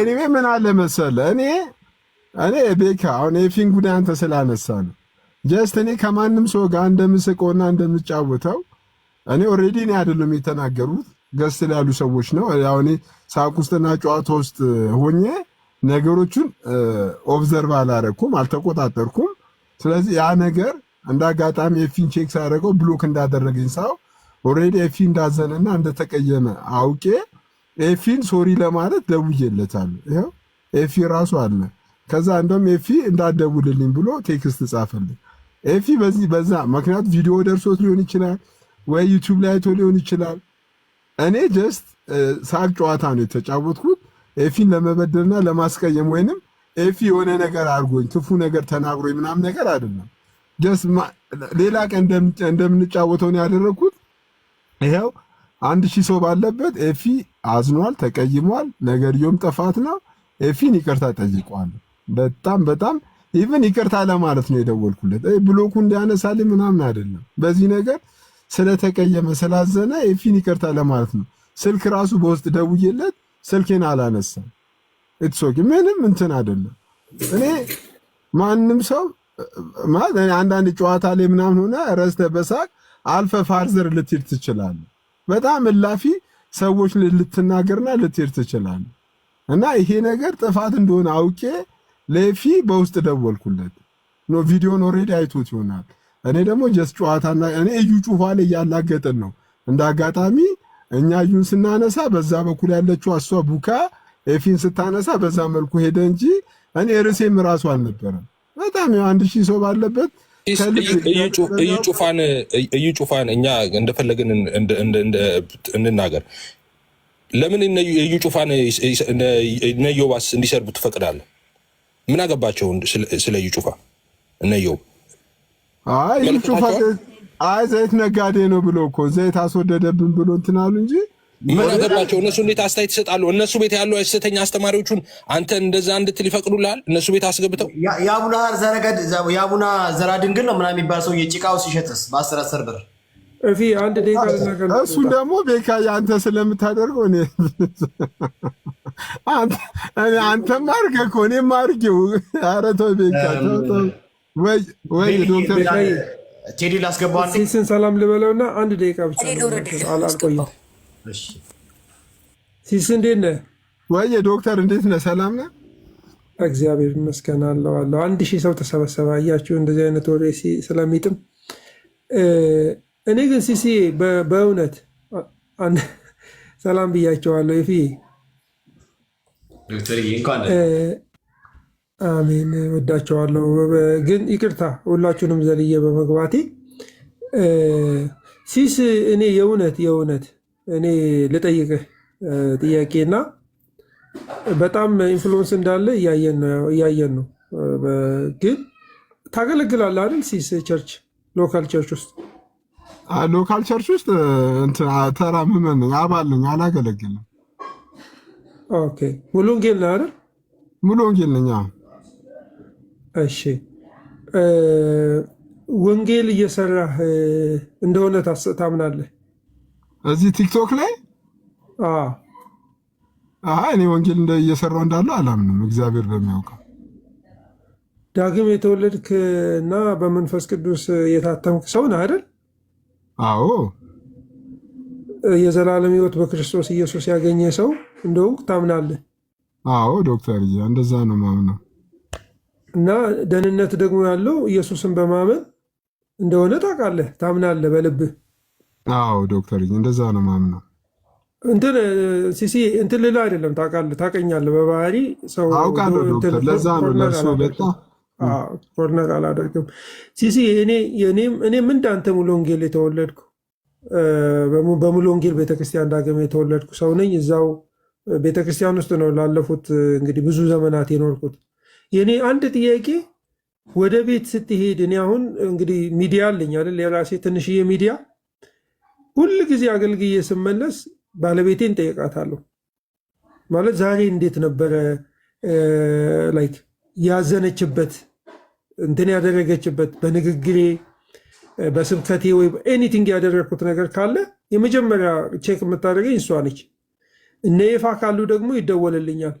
እኔ ምን አለ መሰለህ እኔ ቤካ አሁን የፊን ጉዳይ አንተ ስላነሳ ነው ጀስት እኔ ከማንም ሰው ጋር እንደምስቀውና እንደምጫወተው እኔ ኦልሬዲ እኔ አይደለም የተናገሩት ገስ ያሉ ሰዎች ነው። ያው እኔ ሳቅ ውስጥና ጨዋታ ውስጥ ሆኜ ነገሮችን ኦብዘርቭ አላረኩም፣ አልተቆጣጠርኩም። ስለዚህ ያ ነገር እንዳጋጣሚ የፊን ቼክ ሳደርገው ብሎክ እንዳደረገኝ ሰው ኦልሬዲ ኤፊ እንዳዘነና እንደተቀየመ አውቄ ኤፊን ሶሪ ለማለት ደውዬለታለሁ። ይሄው ኤፊ ራሱ አለ። ከዛ እንደውም ኤፊ እንዳደውልልኝ ብሎ ቴክስት ጻፈልኝ። ኤፊ በዛ ምክንያት ቪዲዮ ደርሶት ሊሆን ይችላል ወይ ዩቲዩብ ላይ አይቶ ሊሆን ይችላል። እኔ ጀስት ሳቅ ጨዋታ ነው የተጫወትኩት ኤፊን ለመበደልና ለማስቀየም ወይንም ኤፊ የሆነ ነገር አድርጎኝ ክፉ ነገር ተናግሮኝ ምናምን ነገር አይደለም። ጀስት ሌላ ቀን እንደምንጫወተው ነው ያደረኩት። ይሄው 1000 ሰው ባለበት ኤፊ አዝኗል፣ ተቀይሟል። ነገርየውም ጥፋት ነው። ኤፊን ይቅርታ ጠይቋል። በጣም ኢቭን ይቅርታ ለማለት ነው የደወልኩለት። ብሎኩ እንዲያነሳልኝ ምናምን አይደለም። በዚህ ነገር ስለተቀየመ ስላዘነ ኤፊን ይቅርታ ለማለት ነው። ስልክ ራሱ በውስጥ ደውዬለት ስልኬን አላነሳም። ኢትስ ኦኬ ምንም እንትን አይደለም። እኔ ማንም ሰው ማለት አንዳንድ ጨዋታ ላይ ምናምን ሆነ ረስተህ በሳቅ አልፈ ፋርዘር ልትሄድ ትችላለህ። በጣም እላፊ ሰዎች ልትናገርና ልትሄድ ትችላለህ። እና ይሄ ነገር ጥፋት እንደሆነ አውቄ ለኤፊ በውስጥ ደወልኩለት። ኖ ቪዲዮን ኦልሬዲ አይቶት ይሆናል። እኔ ደግሞ ጀስት ጨዋታና እኔ እዩ ጩፋ ላይ ያላገጠን ነው። እንደ አጋጣሚ እኛ እዩን ስናነሳ በዛ በኩል ያለችው እሷ ቡካ ኤፊን ስታነሳ በዛ መልኩ ሄደ እንጂ እኔ ርዕሴም ራሱ አልነበረም። በጣም 1000 ሰው ባለበት እዩ ጩፋን እኛ እንደፈለግን እንናገር። ለምን እዩ ጩፋን ነዮባስ እንዲሰርቡ ትፈቅዳለህ? ምን አገባቸው ስለ እዩ ጩፋ? ነዮ እዩ ጩፋ ዘይት ነጋዴ ነው ብሎ እኮ ዘይት አስወደደብን ብሎ እንትን አሉ እንጂ ምን አገባቸው? እነሱ እንዴት አስተያየት ይሰጣሉ? እነሱ ቤት ያሉ ሐሰተኛ አስተማሪዎቹን አንተ እንደዛ እንድትል ይፈቅዱልሃል? እነሱ ቤት አስገብተው የአቡና ዘራድንግል ነው ምናምን የሚባል ሰው የጭቃው ሲሸጥስ በ10 ብር እፊ አንድ ደቂቃ ልናገር። እሱን ደግሞ ቤካ አንተ ስለምታደርገው እኔ አንተም አድርገህ እኮ እኔም አድርጌው። ኧረ ተው ቤካ ተው። ወይ ዶክተር ቴዲ ላስገባው ሲስን ሰላም ልበለውና አንድ ደቂቃ ብቻ አልቆይም። ሲስ እንዴት ነህ? ወይ ዶክተር እንዴት ነህ? ሰላም ነህ? እግዚአብሔር ይመስገን አለው። 1000 ሰው ተሰበሰበ። አያችሁ እንደዚህ አይነት ወሬ ስለሚጥም። እኔ ግን ሲሲ በእውነት ሰላም ብያቸዋለሁ። ይፊ አሜን ወዳቸዋለሁ። ግን ይቅርታ ሁላችሁንም ዘልዬ በመግባቴ ሲስ እኔ የእውነት እኔ ልጠይቅህ ጥያቄና በጣም ኢንፍሉዌንስ እንዳለ እያየን ነው። ግን ታገለግላለህ አይደል ሲስ? ቸርች ሎካል ቸርች ውስጥ ተራ ምዕመን ነኝ፣ አባል ነኝ፣ አላገለግልም። ኦኬ ሙሉ ወንጌል ነህ አይደል? ሙሉ ወንጌል ነኝ። እሺ ወንጌል እየሰራህ እንደሆነ ታምናለህ? እዚህ ቲክቶክ ላይ እኔ ወንጌል እየሰራው እንዳለ አላምንም። እግዚአብሔር በሚያውቀው ዳግም የተወለድክ እና በመንፈስ ቅዱስ የታተምክ ሰው ነህ አይደል? አዎ። የዘላለም ሕይወት በክርስቶስ ኢየሱስ ያገኘ ሰው እንደሆንክ ታምናለህ? አዎ ዶክተርዬ፣ እንደዛ ነው ማምነው። እና ደህንነት ደግሞ ያለው ኢየሱስን በማመን እንደሆነ ታውቃለህ፣ ታምናለህ በልብህ? አዎ ዶክተርዬ፣ እንደዛ ነው ማምነው። እንትን ሲሲ እንትን ልልህ አይደለም፣ ታውቃለህ፣ ታውቀኛለህ በባህሪ ሰው አውቃለሁ ዶክተር። ለዛ ነው ለእርሱ በጣም ኮርነር አላደርግም። ሲሲ እኔም እንዳንተ ሙሉ ወንጌል የተወለድኩ በሙሉ ወንጌል ቤተክርስቲያን ዳግም የተወለድኩ ሰው ነኝ። እዛው ቤተክርስቲያን ውስጥ ነው ላለፉት እንግዲህ ብዙ ዘመናት የኖርኩት። የኔ አንድ ጥያቄ ወደ ቤት ስትሄድ፣ እኔ አሁን እንግዲህ ሚዲያ አለኝ አይደል? የራሴ ትንሽዬ ሚዲያ። ሁል ጊዜ አገልግዬ ስመለስ ባለቤቴን ጠይቃታለሁ። ማለት ዛሬ እንዴት ነበረ ላይክ ያዘነችበት እንትን ያደረገችበት በንግግሬ በስብከቴ ወይ ኤኒቲንግ ያደረግኩት ነገር ካለ የመጀመሪያ ቼክ የምታደርገኝ እሷ ነች። እነ ይፋ ካሉ ደግሞ ይደወልልኛል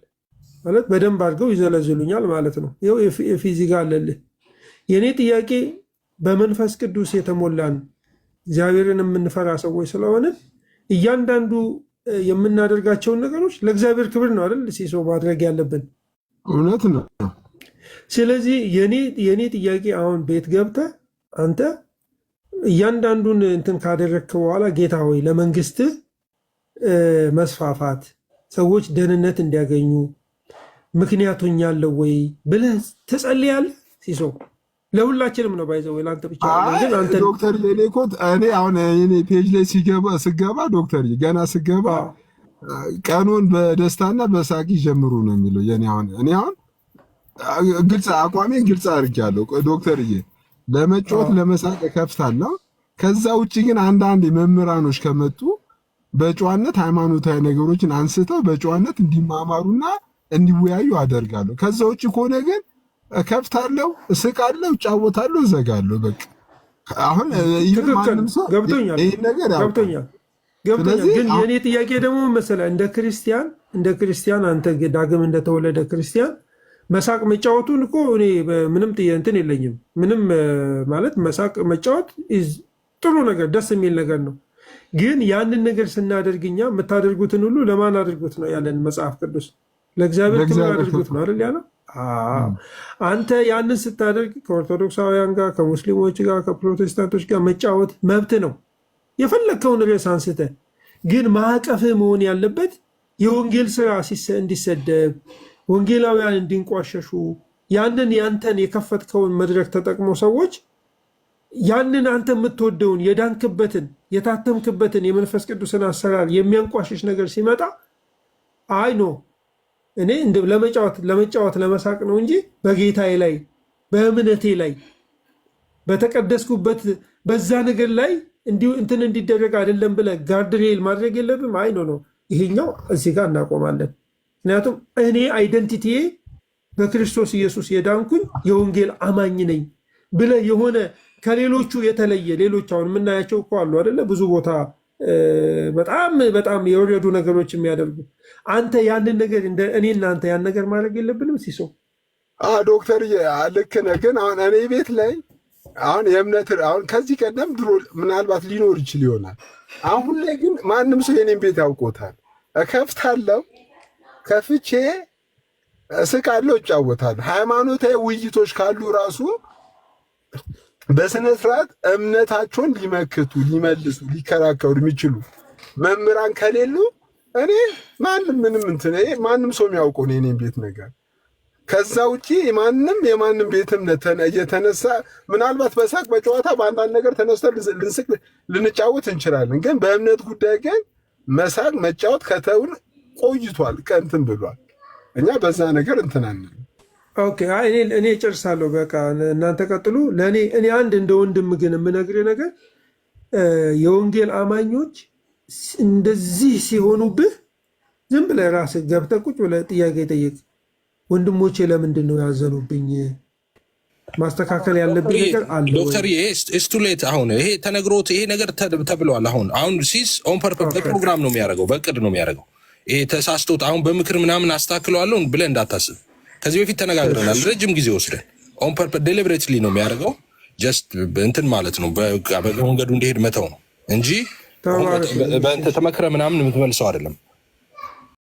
ማለት በደንብ አድርገው ይዘለዝሉኛል ማለት ነው። ይኸው የፊዚጋ አለልህ። የእኔ ጥያቄ በመንፈስ ቅዱስ የተሞላን እግዚአብሔርን የምንፈራ ሰዎች ስለሆነ እያንዳንዱ የምናደርጋቸውን ነገሮች ለእግዚአብሔር ክብር ነው አይደል ሲሶ ማድረግ ያለብን። እውነት ነው። ስለዚህ የኔ ጥያቄ አሁን ቤት ገብተህ አንተ እያንዳንዱን እንትን ካደረግክ በኋላ ጌታ ሆይ ለመንግስትህ መስፋፋት ሰዎች ደህንነት እንዲያገኙ ምክንያቱኛለሁ ወይ ብለህ ትጸልያለህ? ሲሶ ለሁላችንም ነው ባይዘው ለአንተ ብቻ ዶክተር የኔኮት እኔ አሁን የኔ ፔጅ ላይ ስገባ ዶክተር ገና ስገባ ቀኑን በደስታና በሳቅ ጀምሩ ነው የሚለው። እኔ አሁን ግልጽ አቋሜን ግልጽ አድርጌያለሁ ዶክተርዬ። ለመጫወት ለመሳቅ ከፍታለሁ። ከዛ ውጭ ግን አንዳንድ መምህራኖች ከመጡ በጨዋነት ሃይማኖታዊ ነገሮችን አንስተው በጨዋነት እንዲማማሩና እንዲወያዩ አደርጋለሁ። ከዛ ውጭ ከሆነ ግን ከፍታለሁ፣ እስቃለሁ፣ እጫወታለሁ፣ እዘጋለሁ። በቃ አሁን ማንም ሰው ይሄን ነገር ገብቶኛል። ግን የኔ ጥያቄ ደግሞ መሰለህ እንደ ክርስቲያን አንተ ዳግም እንደተወለደ ክርስቲያን መሳቅ መጫወቱን እኮ እኔ ምንም እንትን የለኝም። ምንም ማለት መሳቅ መጫወት ጥሩ ነገር ደስ የሚል ነገር ነው። ግን ያንን ነገር ስናደርግኛ የምታደርጉትን ሁሉ ለማን አድርጉት ነው ያለን መጽሐፍ ቅዱስ? ለእግዚአብሔር ክብር አድርጉት ነው አይደል ያለው? አንተ ያንን ስታደርግ ከኦርቶዶክሳውያን ጋር፣ ከሙስሊሞች ጋር፣ ከፕሮቴስታንቶች ጋር መጫወት መብት ነው፣ የፈለግከውን ርዕስ አንስተ። ግን ማዕቀፍህ መሆን ያለበት የወንጌል ስራ እንዲሰደብ፣ ወንጌላውያን እንዲንቋሸሹ፣ ያንን ያንተን የከፈትከውን መድረክ ተጠቅሞ ሰዎች ያንን አንተ የምትወደውን የዳንክበትን የታተምክበትን የመንፈስ ቅዱስን አሰራር የሚያንቋሽሽ ነገር ሲመጣ አይ ኖ እኔ ለመጫወት ለመሳቅ ነው እንጂ በጌታዬ ላይ በእምነቴ ላይ በተቀደስኩበት በዛ ነገር ላይ እንትን እንዲደረግ አይደለም ብለህ ጋርድሬል ማድረግ የለብም። አይ ነው ይሄኛው እዚህ ጋር እናቆማለን። ምክንያቱም እኔ አይደንቲቲዬ በክርስቶስ ኢየሱስ የዳንኩኝ የወንጌል አማኝ ነኝ ብለህ የሆነ ከሌሎቹ የተለየ ሌሎች አሁን የምናያቸው እኮ አሉ አይደለ? ብዙ ቦታ በጣም የወረዱ ነገሮች የሚያደርጉ አንተ ያንን ነገር እኔ እናንተ ያን ነገር ማድረግ የለብንም። ሲሶ ዶክተር ልክ ነህ። ግን አሁን እኔ ቤት ላይ አሁን የእምነት አሁን ከዚህ ቀደም ድሮ ምናልባት ሊኖር ይችል ይሆናል። አሁን ላይ ግን ማንም ሰው የኔን ቤት ያውቆታል። እከፍታለሁ፣ ከፍቼ እስቃለሁ፣ እጫወታለሁ። ሃይማኖታዊ ውይይቶች ካሉ ራሱ በስነ ስርዓት እምነታቸውን ሊመክቱ ሊመልሱ ሊከራከሩ የሚችሉ መምህራን ከሌሉ እኔ ማንም ሰው የሚያውቀው ነው የኔን ቤት ነገር። ከዛ ውጪ የማንም ቤት እምነት እየተነሳ ምናልባት በሳቅ በጨዋታ በአንዳንድ ነገር ተነስተን ልንስቅ ልንጫወት እንችላለን። ግን በእምነት ጉዳይ ግን መሳቅ መጫወት ከተውን ቆይቷል፣ ቀንትን ብሏል። እኛ በዛ ነገር እንትናለን። ኦኬ እኔ ጨርሳለሁ። በቃ እናንተ ቀጥሉ። እኔ አንድ እንደ ወንድም ግን የምነግርህ ነገር የወንጌል አማኞች እንደዚህ ሲሆኑብህ ዝም ብለህ ራስህ ገብተህ ቁጭ ብለህ ጥያቄ ጠይቅ። ወንድሞቼ ለምንድን ነው ያዘኑብኝ? ማስተካከል ያለብኝ ነገር አለ ዶክተር ስቱሌት አሁን ይሄ ተነግሮት ይሄ ነገር ተብለዋል። አሁን ሲስ ኦን ፐርፐዝ በፕሮግራም ነው የሚያደርገው፣ በእቅድ ነው የሚያደርገው። ይሄ ተሳስቶት አሁን በምክር ምናምን አስተካክለዋለሁ ብለህ እንዳታስብ። ከዚህ በፊት ተነጋግረናል፣ ረጅም ጊዜ ወስደን ኦን ፐርፐዝ ዴሊብሬትሊ ነው የሚያደርገው። ጀስት እንትን ማለት ነው በመንገዱ እንዲሄድ መተው ነው እንጂ ተመክረ ምናምን የምትመልሰው አይደለም።